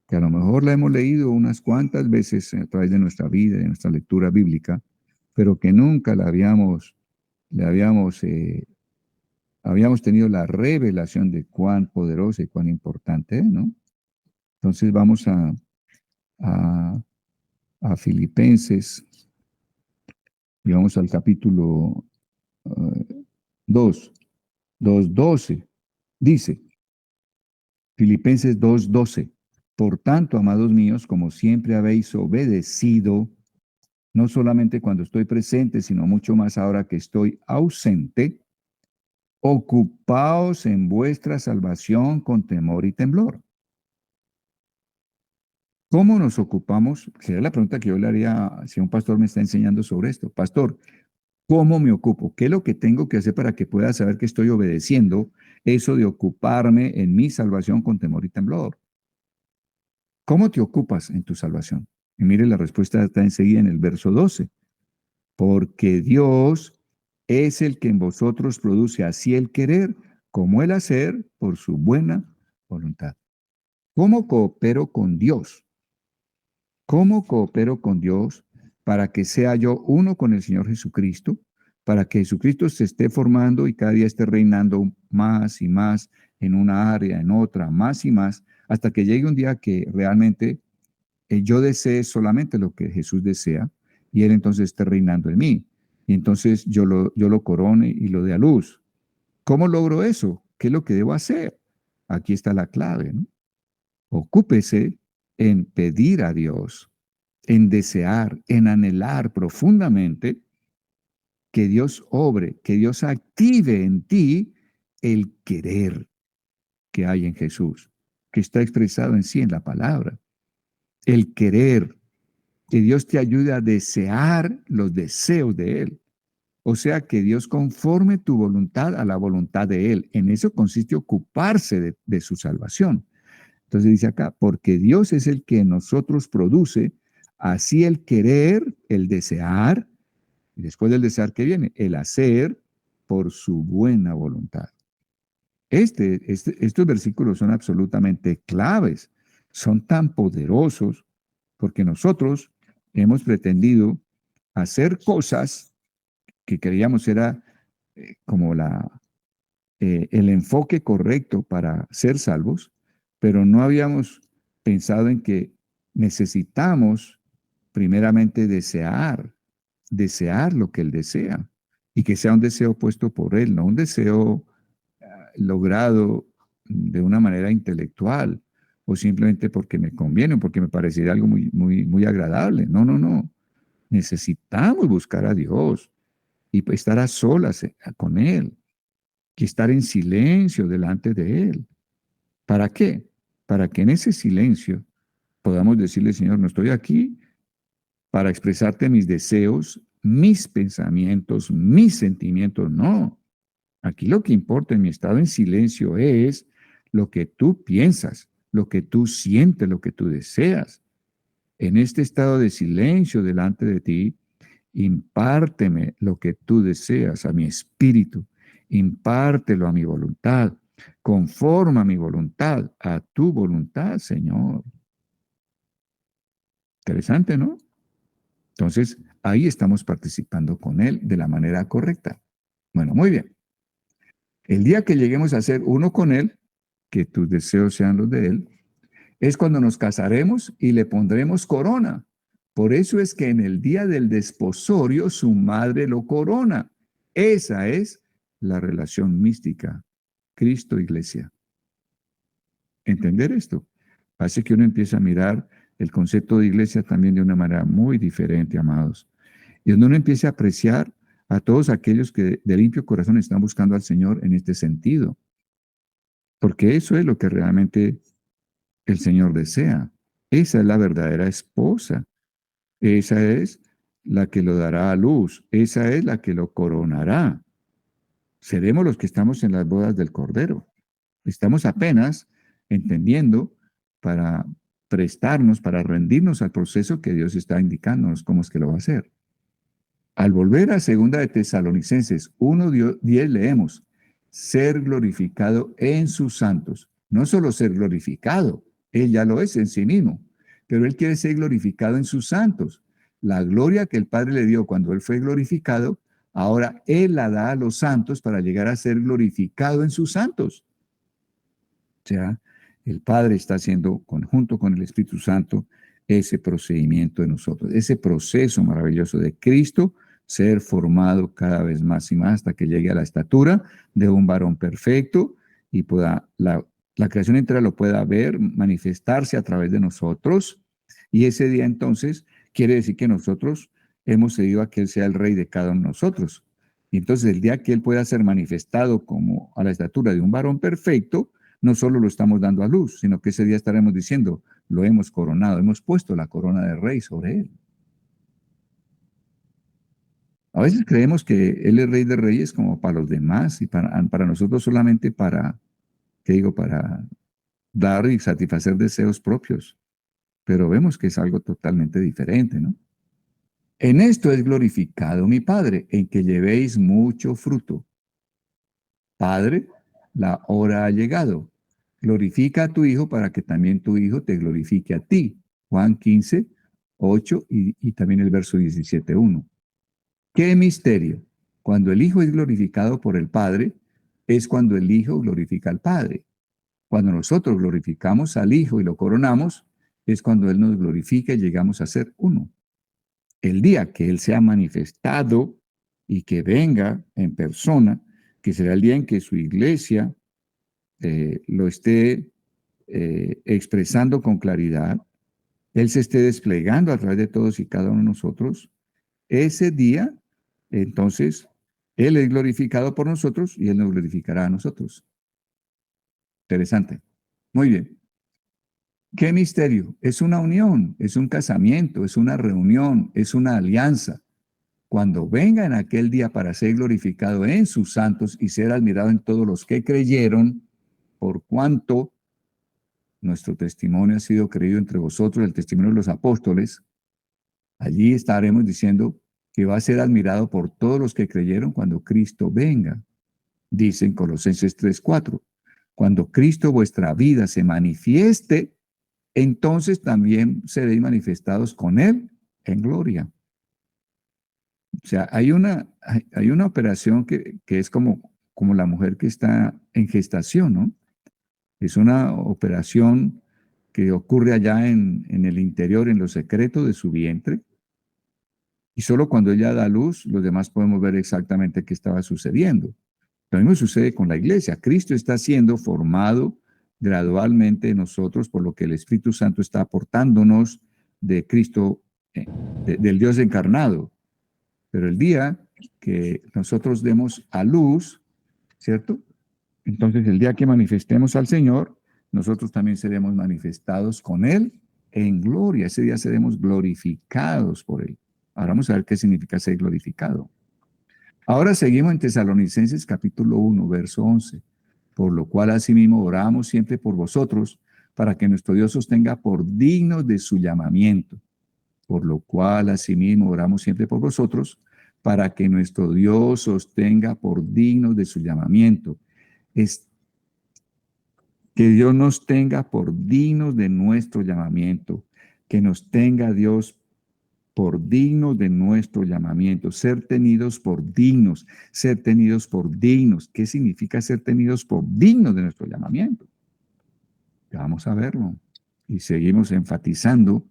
que a lo mejor la hemos leído unas cuantas veces a través de nuestra vida, de nuestra lectura bíblica, pero que nunca habíamos tenido la revelación de cuán poderosa y cuán importante es, ¿no? Entonces vamos a, a Filipenses y vamos al capítulo 2, 2:12. Dice, Filipenses 2:12. Por tanto, amados míos, como siempre habéis obedecido, no solamente cuando estoy presente, sino mucho más ahora que estoy ausente, ocupaos en vuestra salvación con temor y temblor. ¿Cómo nos ocupamos? Sería la pregunta que yo le haría si un pastor me está enseñando sobre esto. Pastor, ¿cómo me ocupo? ¿Qué es lo que tengo que hacer para que pueda saber que estoy obedeciendo eso de ocuparme en mi salvación con temor y temblor? ¿Cómo te ocupas en tu salvación? Y mire, la respuesta está enseguida en el verso 12. Porque Dios es el que en vosotros produce así el querer como el hacer por su buena voluntad. ¿Cómo coopero con Dios? ¿Cómo coopero con Dios para que sea yo uno con el Señor Jesucristo? Para que Jesucristo se esté formando y cada día esté reinando más y más en una área, en otra, más y más, hasta que llegue un día que realmente yo desee solamente lo que Jesús desea y Él entonces esté reinando en mí. Y entonces yo lo corone y lo dé a luz. ¿Cómo logro eso? ¿Qué es lo que debo hacer? Aquí está la clave, ¿no? Ocúpese en pedir a Dios, en desear, en anhelar profundamente que Dios obre, que Dios active en ti el querer que hay en Jesús, que está expresado en sí en la palabra. El querer, que Dios te ayude a desear los deseos de Él. O sea, que Dios conforme tu voluntad a la voluntad de Él. En eso consiste ocuparse de su salvación. Entonces dice acá, porque Dios es el que en nosotros produce, así el querer, el desear, y después del desear que viene, el hacer por su buena voluntad. Estos versículos son absolutamente claves, son tan poderosos porque nosotros hemos pretendido hacer cosas que creíamos era como el enfoque correcto para ser salvos, pero no habíamos pensado en que necesitamos primeramente desear lo que Él desea y que sea un deseo puesto por Él, no un deseo logrado de una manera intelectual o simplemente porque me conviene o porque me parecería algo muy agradable. No, no, no. Necesitamos buscar a Dios y estar a solas con Él, y estar en silencio delante de Él. ¿Para qué? Para que en ese silencio podamos decirle, Señor, no estoy aquí para expresarte mis deseos, mis pensamientos, mis sentimientos. No. Aquí lo que importa en mi estado en silencio es lo que tú piensas, lo que tú sientes, lo que tú deseas. En este estado de silencio delante de ti, impárteme lo que tú deseas a mi espíritu, impártelo a mi voluntad, conforma mi voluntad a tu voluntad, Señor. Interesante, ¿no? Entonces, ahí estamos participando con Él de la manera correcta. Bueno, muy bien. El día que lleguemos a ser uno con Él, que tus deseos sean los de Él, es cuando nos casaremos y le pondremos corona. Por eso es que en el día del desposorio su madre lo corona. Esa es la relación mística, Cristo-Iglesia. Entender esto hace que uno empiece a mirar el concepto de iglesia también de una manera muy diferente, amados. Y donde uno empiece a apreciar a todos aquellos que de limpio corazón están buscando al Señor en este sentido. Porque eso es lo que realmente el Señor desea. Esa es la verdadera esposa. Esa es la que lo dará a luz. Esa es la que lo coronará. Seremos los que estamos en las bodas del Cordero. Estamos apenas entendiendo para prestarnos, para rendirnos al proceso que Dios está indicándonos cómo es que lo va a hacer. Al volver a segunda de Tesalonicenses 1:10 leemos, ser glorificado en sus santos. No solo ser glorificado, Él ya lo es en sí mismo, pero Él quiere ser glorificado en sus santos. La gloria que el Padre le dio cuando Él fue glorificado, ahora Él la da a los santos para llegar a ser glorificado en sus santos. O sea, el Padre está haciendo, conjunto con el Espíritu Santo, ese procedimiento de nosotros, ese proceso maravilloso de Cristo ser formado cada vez más y más hasta que llegue a la estatura de un varón perfecto y pueda la creación entera lo pueda ver, manifestarse a través de nosotros. Y ese día entonces quiere decir que nosotros hemos cedido a que Él sea el Rey de cada uno de nosotros. Y entonces el día que Él pueda ser manifestado como a la estatura de un varón perfecto, no solo lo estamos dando a luz, sino que ese día estaremos diciendo, lo hemos coronado, hemos puesto la corona de rey sobre Él. A veces creemos que Él es Rey de Reyes como para los demás y para nosotros solamente para, ¿qué digo? Para dar y satisfacer deseos propios. pero vemos que es algo totalmente diferente, ¿no? En esto es glorificado mi Padre, en que llevéis mucho fruto. Padre, la hora ha llegado. Glorifica a tu Hijo para que también tu Hijo te glorifique a ti. Juan 15, 8 y también el verso 17, 1. ¿Qué misterio? Cuando el Hijo es glorificado por el Padre, es cuando el Hijo glorifica al Padre. Cuando nosotros glorificamos al Hijo y lo coronamos, es cuando Él nos glorifica y llegamos a ser uno. El día que Él sea manifestado y que venga en persona, que será el día en que su iglesia lo esté expresando con claridad, Él se esté desplegando a través de todos y cada uno de nosotros, ese día, entonces, Él es glorificado por nosotros y Él nos glorificará a nosotros. Interesante. Muy bien. ¿Qué misterio? Es una unión, es un casamiento, es una reunión, es una alianza. Cuando venga en aquel día para ser glorificado en sus santos y ser admirado en todos los que creyeron, por cuanto nuestro testimonio ha sido creído entre vosotros, el testimonio de los apóstoles, allí estaremos diciendo que va a ser admirado por todos los que creyeron cuando Cristo venga. Dice en Colosenses 3:4, cuando Cristo vuestra vida se manifieste, entonces también seréis manifestados con Él en gloria. O sea, hay una operación que es como la mujer que está en gestación, ¿no? Es una operación que ocurre allá en el interior, en lo secreto de su vientre. Y solo cuando ella da luz, los demás podemos ver exactamente qué estaba sucediendo. Lo mismo sucede con la iglesia. Cristo está siendo formado gradualmente en nosotros, por lo que el Espíritu Santo está aportándonos de Cristo, del Dios encarnado. Pero el día que nosotros demos a luz, ¿cierto? Entonces el día que manifestemos al Señor, nosotros también seremos manifestados con Él en gloria. Ese día seremos glorificados por Él. Ahora vamos a ver qué significa ser glorificado. Ahora seguimos en Tesalonicenses capítulo 1, verso 11. Por lo cual asimismo oramos siempre por vosotros, para que nuestro Dios os tenga por dignos de su llamamiento. Por lo cual asimismo oramos siempre por vosotros, para que nuestro Dios os tenga por dignos de su llamamiento. Es que Dios nos tenga por dignos de nuestro llamamiento, que nos tenga Dios por dignos de nuestro llamamiento, ser tenidos por dignos, ser tenidos por dignos. ¿Qué significa ser tenidos por dignos de nuestro llamamiento? Ya vamos a verlo. Y seguimos enfatizando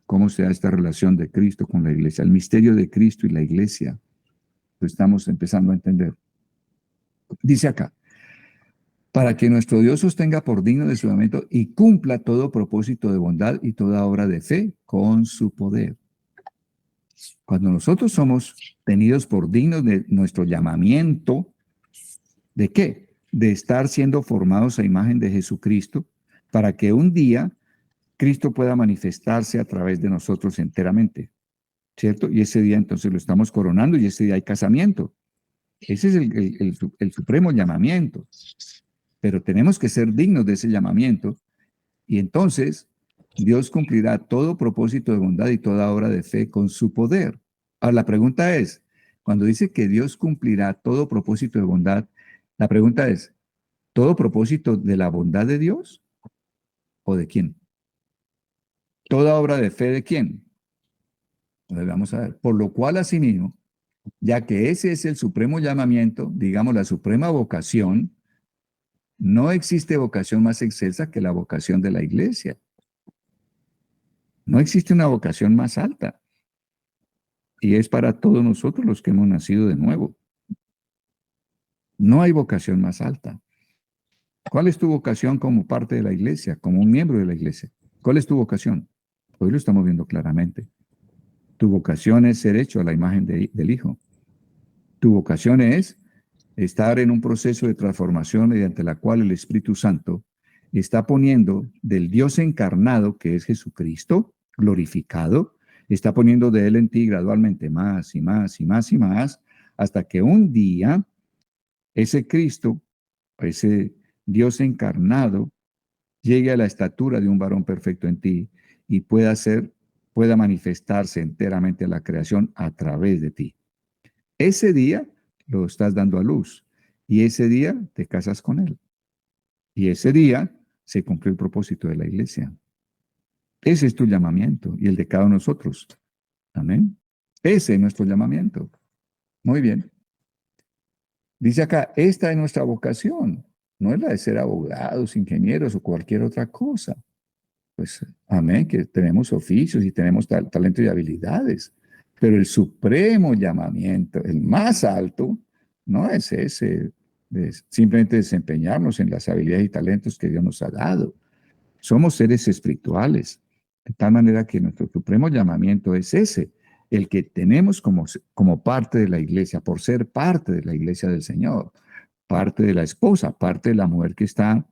cómo se da esta relación de Cristo con la iglesia, el misterio de Cristo y la iglesia. Lo estamos empezando a entender. Dice acá, para que nuestro Dios sostenga por digno de su llamamiento y cumpla todo propósito de bondad y toda obra de fe con su poder. Cuando nosotros somos tenidos por dignos de nuestro llamamiento, ¿de qué? De estar siendo formados a imagen de Jesucristo, para que un día Cristo pueda manifestarse a través de nosotros enteramente, ¿cierto? Y ese día entonces lo estamos coronando y ese día hay casamiento. Ese es el supremo llamamiento. Pero tenemos que ser dignos de ese llamamiento y entonces Dios cumplirá todo propósito de bondad y toda obra de fe con su poder. Ahora la pregunta es, cuando dice que Dios cumplirá todo propósito de bondad, la pregunta es, ¿todo propósito de la bondad de Dios o de quién? ¿Toda obra de fe de quién? Entonces vamos a ver. Por lo cual asimismo, ya que ese es el supremo llamamiento, digamos la suprema vocación, no existe vocación más excelsa que la vocación de la iglesia. No existe una vocación más alta. Y es para todos nosotros los que hemos nacido de nuevo. No hay vocación más alta. ¿Cuál es tu vocación como parte de la iglesia, como un miembro de la iglesia? ¿Cuál es tu vocación? Hoy lo estamos viendo claramente. Tu vocación es ser hecho a la imagen del Hijo. Tu vocación es estar en un proceso de transformación mediante la cual el Espíritu Santo está poniendo del Dios encarnado, que es Jesucristo, glorificado, está poniendo de Él en ti gradualmente más y más y más y más, hasta que un día ese Cristo, ese Dios encarnado, llegue a la estatura de un varón perfecto en ti y pueda manifestarse enteramente a la creación a través de ti. Ese día lo estás dando a luz y ese día te casas con él. Y ese día se cumplió el propósito de la iglesia. Ese es tu llamamiento y el de cada uno de nosotros. Amén. Ese es nuestro llamamiento. Muy bien. Dice acá, esta es nuestra vocación. No es la de ser abogados, ingenieros o cualquier otra cosa. Pues, amén, que tenemos oficios y tenemos talento y habilidades. Pero el supremo llamamiento, el más alto, no es ese, de simplemente desempeñarnos en las habilidades y talentos que Dios nos ha dado. Somos seres espirituales, de tal manera que nuestro supremo llamamiento es ese, el que tenemos como parte de la iglesia, por ser parte de la iglesia del Señor, parte de la esposa, parte de la mujer que está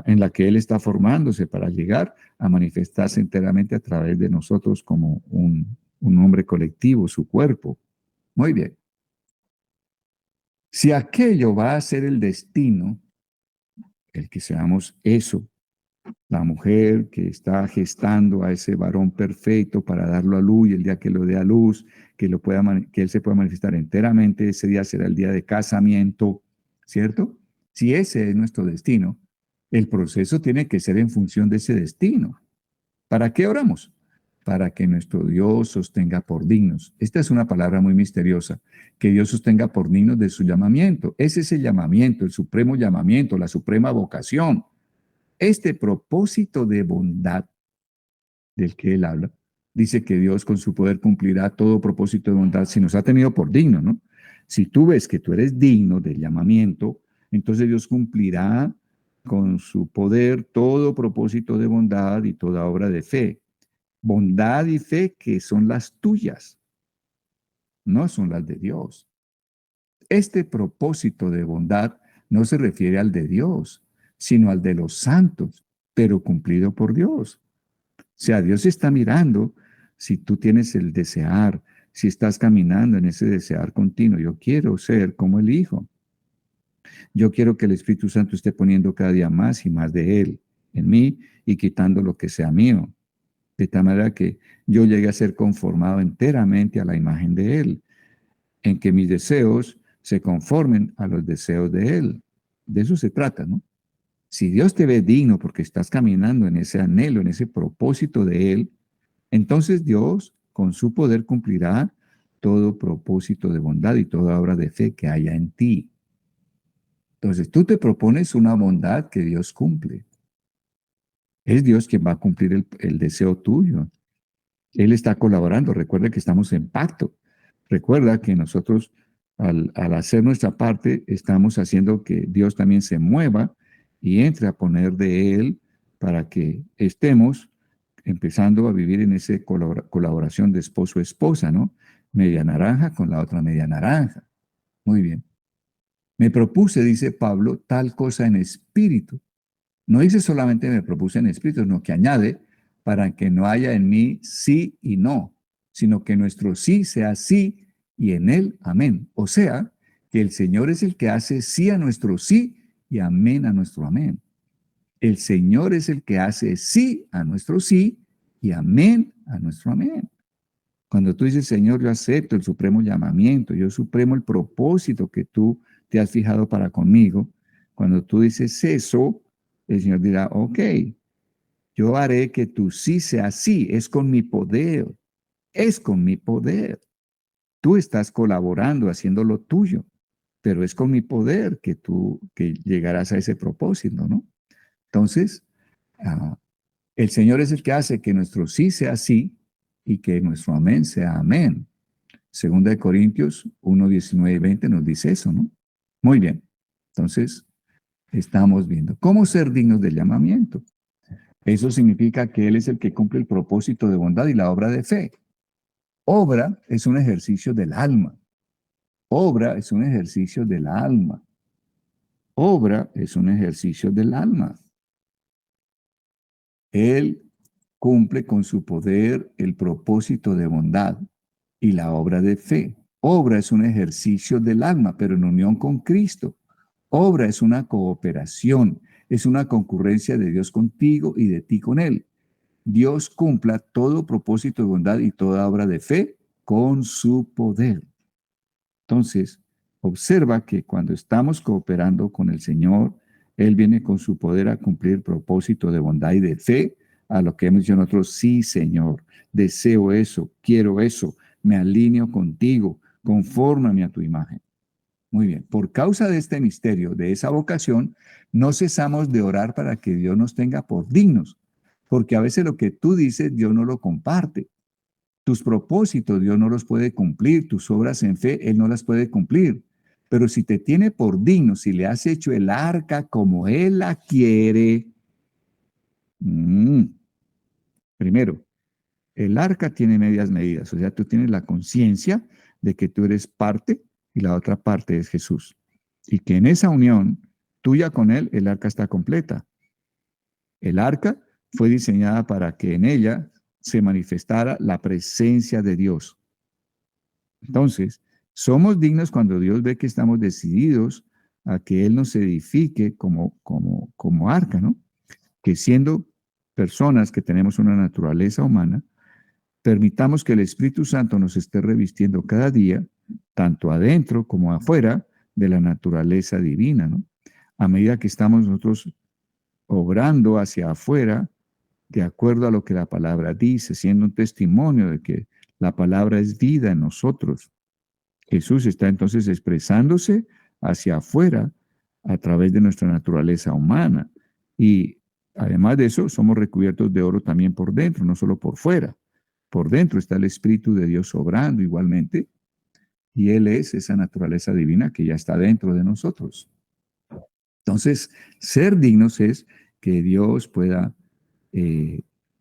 en la que Él está formándose para llegar a manifestarse enteramente a través de nosotros como un hombre colectivo, su cuerpo. Muy bien. Si aquello va a ser el destino, el que seamos eso, la mujer que está gestando a ese varón perfecto para darlo a luz y el día que lo dé a luz, que él se pueda manifestar enteramente, ese día será el día de casamiento, ¿cierto? Si ese es nuestro destino, el proceso tiene que ser en función de ese destino. ¿Para qué oramos? Para que nuestro Dios sostenga por dignos. Esta es una palabra muy misteriosa, que Dios sostenga por dignos de su llamamiento. Ese es el llamamiento, el supremo llamamiento, la suprema vocación. Este propósito de bondad del que él habla, dice que Dios con su poder cumplirá todo propósito de bondad si nos ha tenido por digno, ¿no? Si tú ves que tú eres digno del llamamiento, entonces Dios cumplirá con su poder todo propósito de bondad y toda obra de fe. Bondad y fe que son las tuyas, no son las de Dios. Este propósito de bondad no se refiere al de Dios, sino al de los santos, pero cumplido por Dios. O sea, Dios está mirando si tú tienes el desear, si estás caminando en ese desear continuo. Yo quiero ser como el Hijo. Yo quiero que el Espíritu Santo esté poniendo cada día más y más de Él en mí y quitando lo que sea mío. De tal manera que yo llegue a ser conformado enteramente a la imagen de Él, en que mis deseos se conformen a los deseos de Él. De eso se trata, ¿no? Si Dios te ve digno porque estás caminando en ese anhelo, en ese propósito de Él, entonces Dios, con su poder, cumplirá todo propósito de bondad y toda obra de fe que haya en ti. Entonces tú te propones una bondad que Dios cumple. Es Dios quien va a cumplir el deseo tuyo. Él está colaborando. Recuerda que estamos en pacto. Recuerda que nosotros, al hacer nuestra parte, estamos haciendo que Dios también se mueva y entre a poner de Él para que estemos empezando a vivir en esa colaboración de esposo-esposa, ¿no? Media naranja con la otra media naranja. Muy bien. Me propuse, dice Pablo, tal cosa en espíritu. No dice solamente me propuse en espíritu, sino que añade, para que no haya en mí sí y no, sino que nuestro sí sea sí y en él amén. O sea, que el Señor es el que hace sí a nuestro sí y amén a nuestro amén. El Señor es el que hace sí a nuestro sí y amén a nuestro amén. Cuando tú dices, Señor, yo acepto el supremo llamamiento, yo supremo el propósito que tú te has fijado para conmigo, cuando tú dices eso, el Señor dirá, ok, yo haré que tu sí sea sí, es con mi poder, es con mi poder. Tú estás colaborando, haciendo lo tuyo, pero es con mi poder que llegarás a ese propósito, ¿no? Entonces, ah, el Señor es el que hace que nuestro sí sea sí y que nuestro amén sea amén. Segunda de Corintios 1, 19 y 20 nos dice eso, ¿no? Muy bien. Entonces, estamos viendo cómo ser dignos del llamamiento. Eso significa que Él es el que cumple el propósito de bondad y la obra de fe. Obra es un ejercicio del alma. Obra es un ejercicio del alma. Obra es un ejercicio del alma. Él cumple con su poder el propósito de bondad y la obra de fe. Obra es un ejercicio del alma, pero en unión con Cristo. Obra es una cooperación, es una concurrencia de Dios contigo y de ti con Él. Dios cumpla todo propósito de bondad y toda obra de fe con su poder. Entonces, observa que cuando estamos cooperando con el Señor, Él viene con su poder a cumplir el propósito de bondad y de fe, a lo que hemos dicho nosotros, sí, Señor, deseo eso, quiero eso, me alineo contigo, confórmame a tu imagen. Muy bien, por causa de este misterio, de esa vocación, no cesamos de orar para que Dios nos tenga por dignos, porque a veces lo que tú dices, Dios no lo comparte. Tus propósitos Dios no los puede cumplir, tus obras en fe Él no las puede cumplir. Pero si te tiene por digno, si le has hecho el arca como Él la quiere, primero, el arca tiene medias medidas, o sea, tú tienes la conciencia de que tú eres parte y la otra parte es Jesús. Y que en esa unión tuya con Él, el arca está completa. El arca fue diseñada para que en ella se manifestara la presencia de Dios. Entonces, somos dignos cuando Dios ve que estamos decididos a que Él nos edifique como arca, ¿no? Que siendo personas que tenemos una naturaleza humana, permitamos que el Espíritu Santo nos esté revistiendo cada día, tanto adentro como afuera, de la naturaleza divina, ¿no? A medida que estamos nosotros obrando hacia afuera, de acuerdo a lo que la palabra dice, siendo un testimonio de que la palabra es vida en nosotros. Jesús está entonces expresándose hacia afuera a través de nuestra naturaleza humana. Y además de eso, somos recubiertos de oro también por dentro, no solo por fuera. Por dentro está el Espíritu de Dios obrando igualmente, y Él es esa naturaleza divina que ya está dentro de nosotros. Entonces, ser dignos es que Dios pueda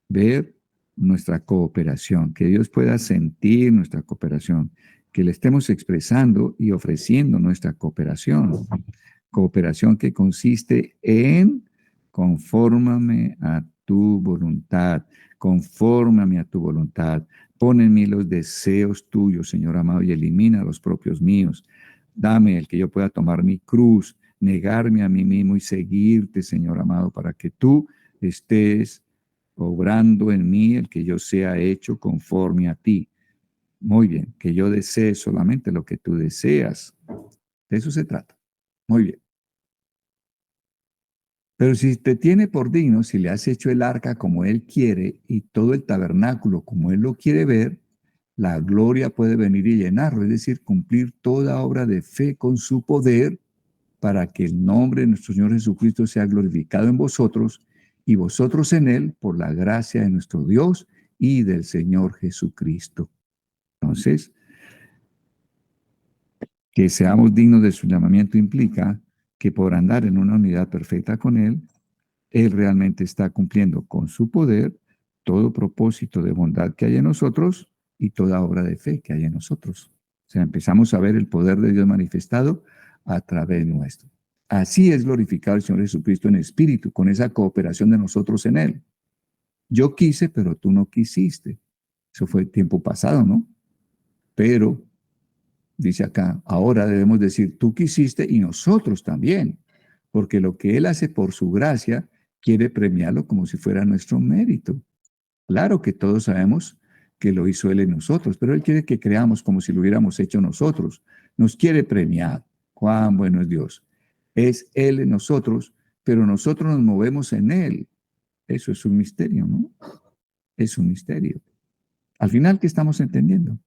ver nuestra cooperación, que Dios pueda sentir nuestra cooperación, que le estemos expresando y ofreciendo nuestra cooperación. Cooperación que consiste en confórmame a tu voluntad, confórmame a tu voluntad. Pon en mí los deseos tuyos, Señor amado, y elimina los propios míos. Dame el que yo pueda tomar mi cruz, negarme a mí mismo y seguirte, Señor amado, para que tú estés obrando en mí, el que yo sea hecho conforme a ti. Muy bien, que yo desee solamente lo que tú deseas. De eso se trata. Muy bien. Pero si te tiene por digno, si le has hecho el arca como Él quiere y todo el tabernáculo como Él lo quiere ver, la gloria puede venir y llenarlo, es decir, cumplir toda obra de fe con su poder para que el nombre de nuestro Señor Jesucristo sea glorificado en vosotros y vosotros en Él por la gracia de nuestro Dios y del Señor Jesucristo. Entonces, que seamos dignos de su llamamiento implica que por andar en una unidad perfecta con Él, Él realmente está cumpliendo con su poder todo propósito de bondad que hay en nosotros y toda obra de fe que hay en nosotros. O sea, empezamos a ver el poder de Dios manifestado a través nuestro. Así es glorificado el Señor Jesucristo en espíritu, con esa cooperación de nosotros en Él. Yo quise, pero tú no quisiste. Eso fue tiempo pasado, ¿no? Pero, dice acá, ahora debemos decir, tú quisiste y nosotros también, porque lo que Él hace por su gracia, quiere premiarlo como si fuera nuestro mérito. Claro que todos sabemos que lo hizo Él en nosotros, pero Él quiere que creamos como si lo hubiéramos hecho nosotros. Nos quiere premiar. Cuán bueno es Dios. Es Él en nosotros, pero nosotros nos movemos en Él. Eso es un misterio, ¿no? Es un misterio. Al final, ¿qué estamos entendiendo?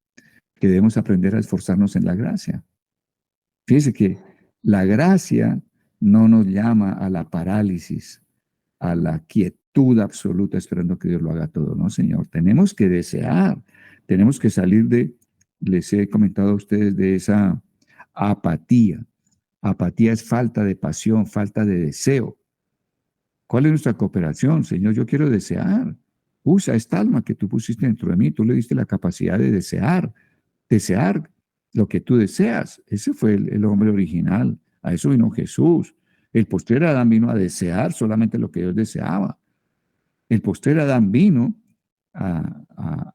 Que debemos aprender a esforzarnos en la gracia. Fíjese que la gracia no nos llama a la parálisis, a la quietud absoluta esperando que Dios lo haga todo, ¿no, Señor? Tenemos que desear, tenemos que salir de, les he comentado a ustedes, de esa apatía. Apatía es falta de pasión, falta de deseo. ¿Cuál es nuestra cooperación? Señor, yo quiero desear. Usa esta alma que tú pusiste dentro de mí, tú le diste la capacidad de desear lo que tú deseas. Ese fue el hombre original. A eso vino Jesús. El postrer Adán vino a desear solamente lo que Dios deseaba. El postrer Adán vino a, a,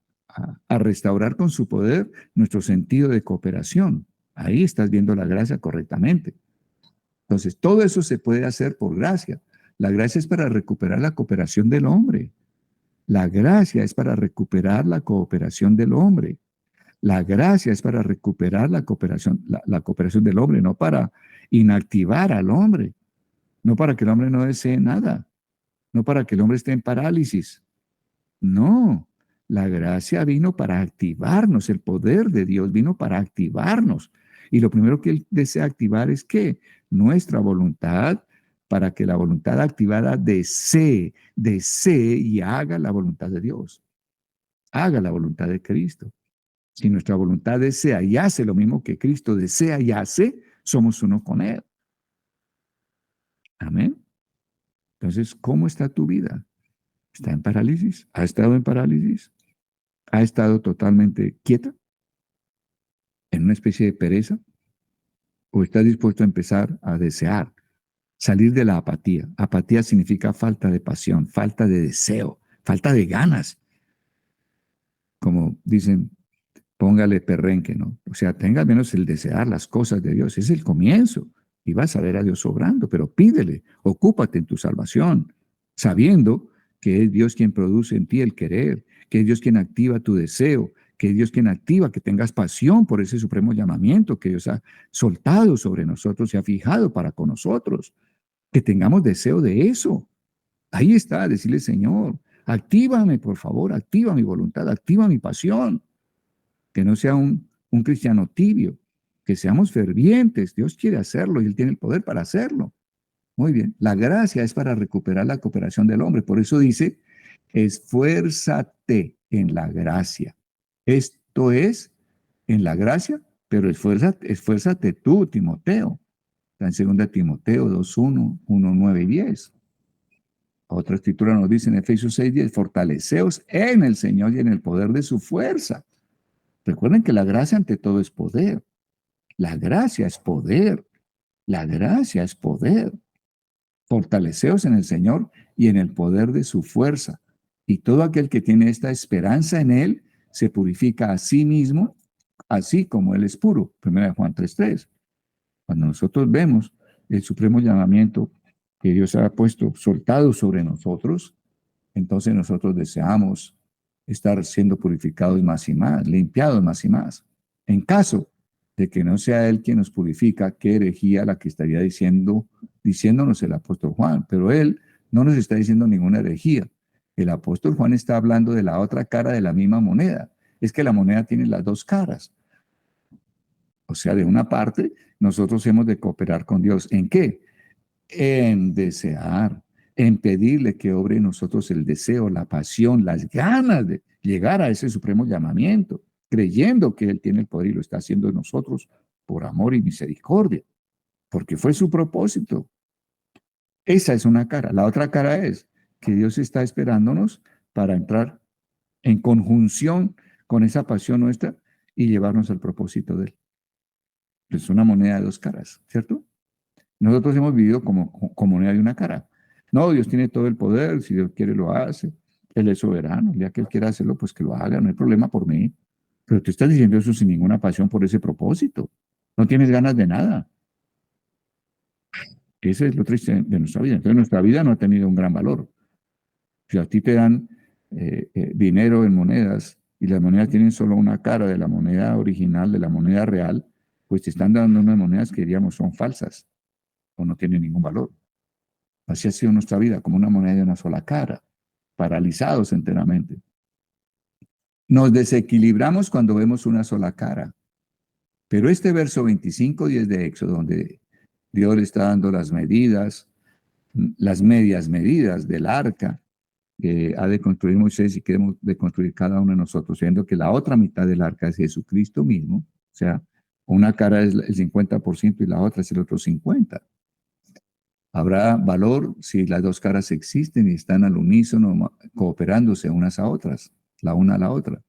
a restaurar con su poder nuestro sentido de cooperación. Ahí estás viendo la gracia correctamente. Entonces, todo eso se puede hacer por gracia. La gracia es para recuperar la cooperación del hombre. La gracia es para recuperar la cooperación del hombre. La gracia es para recuperar la cooperación del hombre, no para inactivar al hombre, no para que el hombre no desee nada, no para que el hombre esté en parálisis. No, la gracia vino para activarnos, el poder de Dios vino para activarnos. Y lo primero que Él desea activar es que nuestra voluntad, para que la voluntad activada desee y haga la voluntad de Dios, haga la voluntad de Cristo. Si nuestra voluntad desea y hace lo mismo que Cristo desea y hace, somos uno con Él. Amén. Entonces, ¿cómo está tu vida? ¿Está en parálisis? ¿Ha estado en parálisis? ¿Ha estado totalmente quieta? ¿En una especie de pereza? ¿O estás dispuesto a empezar a desear? Salir de la apatía. Apatía significa falta de pasión, falta de deseo, falta de ganas. Como dicen, póngale perrenque, ¿no? O sea, tenga al menos el desear las cosas de Dios. Es el comienzo. Y vas a ver a Dios obrando, pero pídele, ocúpate en tu salvación, sabiendo que es Dios quien produce en ti el querer, que es Dios quien activa tu deseo, que es Dios quien activa que tengas pasión por ese supremo llamamiento que Dios ha soltado sobre nosotros y ha fijado para con nosotros, que tengamos deseo de eso. Ahí está, decirle, Señor, actívame, por favor, activa mi voluntad, activa mi pasión, que no sea un cristiano tibio, que seamos fervientes. Dios quiere hacerlo y Él tiene el poder para hacerlo. Muy bien, la gracia es para recuperar la cooperación del hombre. Por eso dice, esfuérzate en la gracia. Esto es en la gracia, pero esfuérzate tú, Timoteo. Está en 2 Timoteo 2:1, 1:9 y 10. Otra escritura nos dice en Efesios 6:10, fortaleceos en el Señor y en el poder de su fuerza. Recuerden que la gracia ante todo es poder. La gracia es poder. La gracia es poder. Fortaleceos en el Señor y en el poder de su fuerza. Y todo aquel que tiene esta esperanza en Él se purifica a sí mismo, así como Él es puro. 1 Juan 3:3. Cuando nosotros vemos el supremo llamamiento que Dios ha puesto soltado sobre nosotros, entonces nosotros deseamos estar siendo purificados más y más, limpiados más y más. En caso de que no sea Él quien nos purifica, qué herejía la que estaría diciéndonos el apóstol Juan, pero Él no nos está diciendo ninguna herejía. El apóstol Juan está hablando de la otra cara de la misma moneda. Es que la moneda tiene las dos caras. O sea, de una parte, nosotros hemos de cooperar con Dios. ¿En qué? En desear, en pedirle que obre en nosotros el deseo, la pasión, las ganas de llegar a ese supremo llamamiento, creyendo que Él tiene el poder y lo está haciendo en nosotros por amor y misericordia, porque fue su propósito. Esa es una cara. La otra cara es que Dios está esperándonos para entrar en conjunción con esa pasión nuestra y llevarnos al propósito de Él. Es una moneda de dos caras, ¿cierto? Nosotros hemos vivido como moneda de una cara. No, Dios tiene todo el poder, si Dios quiere lo hace. Él es soberano, ya que Él quiera hacerlo, pues que lo haga, no hay problema por mí. Pero tú estás diciendo eso sin ninguna pasión por ese propósito. No tienes ganas de nada. Ese es lo triste de nuestra vida. Entonces nuestra vida no ha tenido un gran valor. Si a ti te dan dinero en monedas y las monedas tienen solo una cara de la moneda original, de la moneda real, pues te están dando unas monedas que diríamos son falsas o no tienen ningún valor. Así ha sido nuestra vida, como una moneda de una sola cara, paralizados enteramente. Nos desequilibramos cuando vemos una sola cara. Pero este verso 25:10 de Éxodo, donde Dios le está dando las medidas, las medias medidas del arca que ha de construir Moisés y que hemos de construir cada uno de nosotros, siendo que la otra mitad del arca es Jesucristo mismo, o sea, una cara es el 50% y la otra es el otro 50%. Habrá valor si las dos caras existen y están al unísono, cooperándose unas a otras, la una a la otra.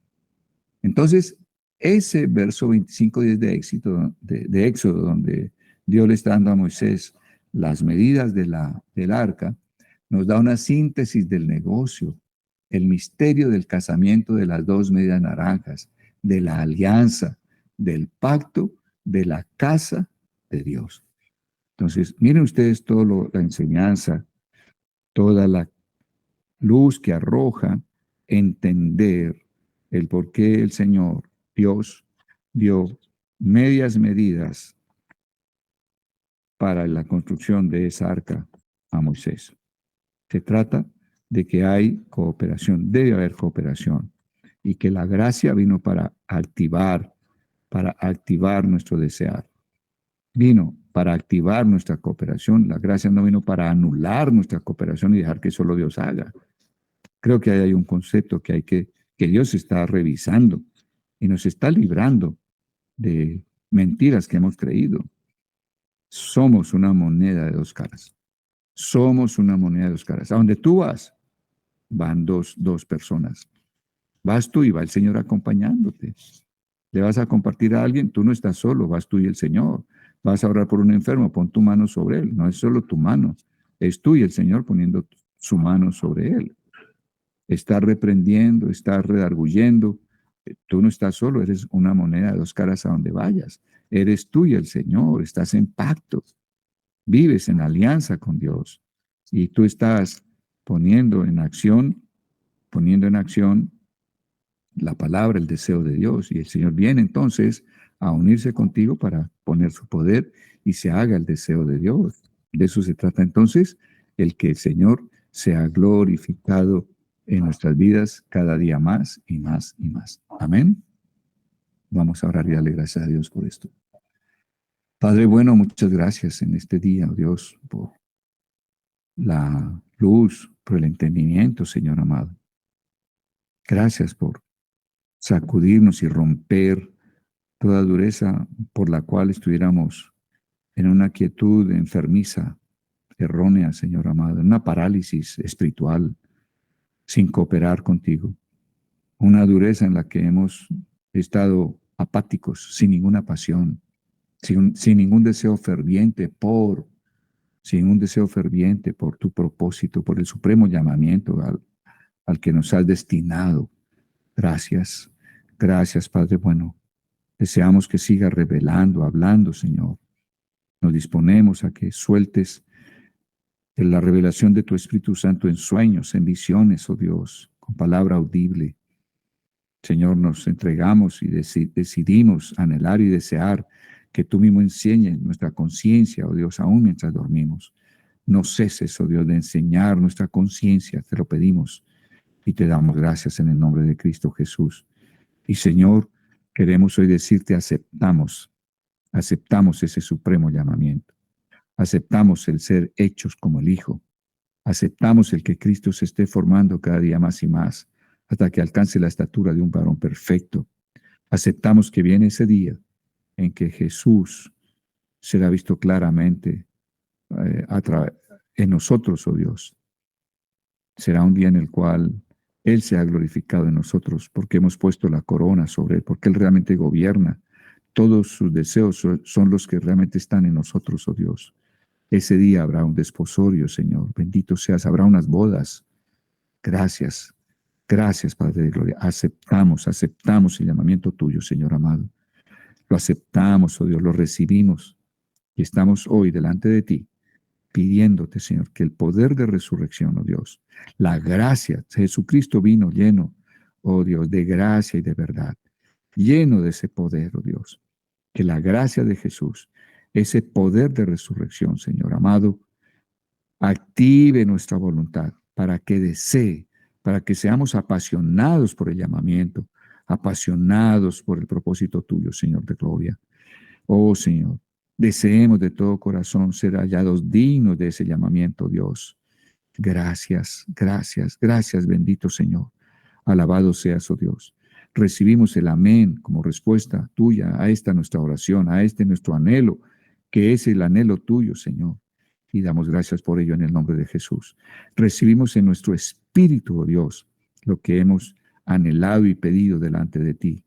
Entonces, ese verso 25:10 de Éxodo, donde Dios le está dando a Moisés las medidas del arca, nos da una síntesis del negocio, el misterio del casamiento de las dos medias naranjas, de la alianza, del pacto, de la casa de Dios. Entonces, miren ustedes toda la enseñanza, toda la luz que arroja entender el por qué el Señor, Dios, dio medias medidas para la construcción de esa arca a Moisés. Se trata de que hay cooperación, debe haber cooperación, y que la gracia vino para activar nuestro desear. Vino para activar nuestra cooperación. La gracia no vino para anular nuestra cooperación y dejar que solo Dios haga. Creo que ahí hay un concepto que Dios está revisando y nos está librando de mentiras que hemos creído. Somos una moneda de dos caras. Somos una moneda de dos caras. A donde tú vas, van dos personas. Vas tú y va el Señor acompañándote. Le vas a compartir a alguien, tú no estás solo, vas tú y el Señor. Vas a orar por un enfermo, pon tu mano sobre él. No es solo tu mano, es tú y el Señor poniendo su mano sobre él. Estás reprendiendo, estás redarguyendo. Tú no estás solo, eres una moneda de dos caras a donde vayas. Eres tú y el Señor, estás en pacto, vives en alianza con Dios y tú estás poniendo en acción la palabra, el deseo de Dios. Y el Señor viene entonces a unirse contigo para poner su poder y se haga el deseo de Dios. De eso se trata entonces, el que el Señor sea glorificado en nuestras vidas cada día más y más y más. Amén. Vamos a orar y darle gracias a Dios por esto. Padre bueno, muchas gracias en este día, oh Dios, por la luz, por el entendimiento, Señor amado. Gracias por sacudirnos y romper toda dureza por la cual estuviéramos en una quietud enfermiza, errónea, Señor amado, en una parálisis espiritual, sin cooperar contigo. Una dureza en la que hemos estado apáticos, sin ninguna pasión, sin ningún deseo ferviente sin un deseo ferviente por tu propósito, por el supremo llamamiento al que nos has destinado. Gracias, gracias, Padre bueno. Deseamos que siga revelando, hablando, Señor. Nos disponemos a que sueltes la revelación de tu Espíritu Santo en sueños, en visiones, oh Dios, con palabra audible. Señor, nos entregamos y decidimos anhelar y desear que tú mismo enseñes nuestra conciencia, oh Dios, aún mientras dormimos. No ceses, oh Dios, de enseñar nuestra conciencia, te lo pedimos y te damos gracias en el nombre de Cristo Jesús. Y Señor, queremos hoy decirte, aceptamos ese supremo llamamiento. Aceptamos el ser hechos como el Hijo. Aceptamos el que Cristo se esté formando cada día más y más hasta que alcance la estatura de un varón perfecto. Aceptamos que viene ese día en que Jesús será visto claramente en nosotros, oh Dios. Será un día en el cual Él se ha glorificado en nosotros porque hemos puesto la corona sobre Él, porque Él realmente gobierna. Todos sus deseos son los que realmente están en nosotros, oh Dios. Ese día habrá un desposorio, Señor. Bendito seas, habrá unas bodas. Gracias, gracias, Padre de Gloria. Aceptamos el llamamiento tuyo, Señor amado. Lo aceptamos, oh Dios, lo recibimos. Y estamos hoy delante de ti, pidiéndote, Señor, que el poder de resurrección, oh Dios, la gracia, Jesucristo vino lleno, oh Dios, de gracia y de verdad, lleno de ese poder, oh Dios, que la gracia de Jesús, ese poder de resurrección, Señor amado, active nuestra voluntad para que desee, para que seamos apasionados por el llamamiento, apasionados por el propósito tuyo, Señor de gloria. Oh Señor, deseemos de todo corazón ser hallados dignos de ese llamamiento, Dios. Gracias, gracias, gracias, bendito Señor. Alabado seas, oh Dios. Recibimos el amén como respuesta tuya a esta nuestra oración, a este nuestro anhelo, que es el anhelo tuyo, Señor. Y damos gracias por ello en el nombre de Jesús. Recibimos en nuestro espíritu, oh Dios, lo que hemos anhelado y pedido delante de ti.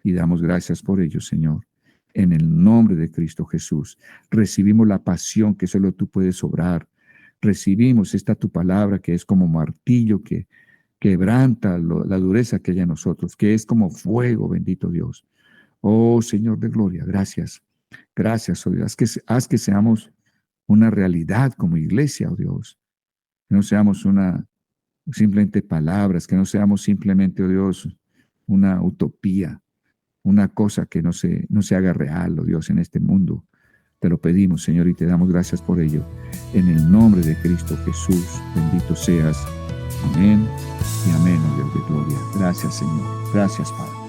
Y damos gracias por ello, Señor. En el nombre de Cristo Jesús, recibimos la pasión que solo tú puedes obrar. Recibimos esta tu palabra que es como martillo que quebranta la dureza que hay en nosotros, que es como fuego, bendito Dios. Oh Señor de gloria, gracias. Gracias, oh Dios. Haz que seamos una realidad como iglesia, oh Dios. Que no seamos una simplemente palabras, que no seamos simplemente, oh Dios, una utopía, una cosa que no se haga real, oh Dios, en este mundo. Te lo pedimos, Señor, y te damos gracias por ello. En el nombre de Cristo Jesús, bendito seas. Amén y amén, oh Dios de gloria. Gracias, Señor. Gracias, Padre.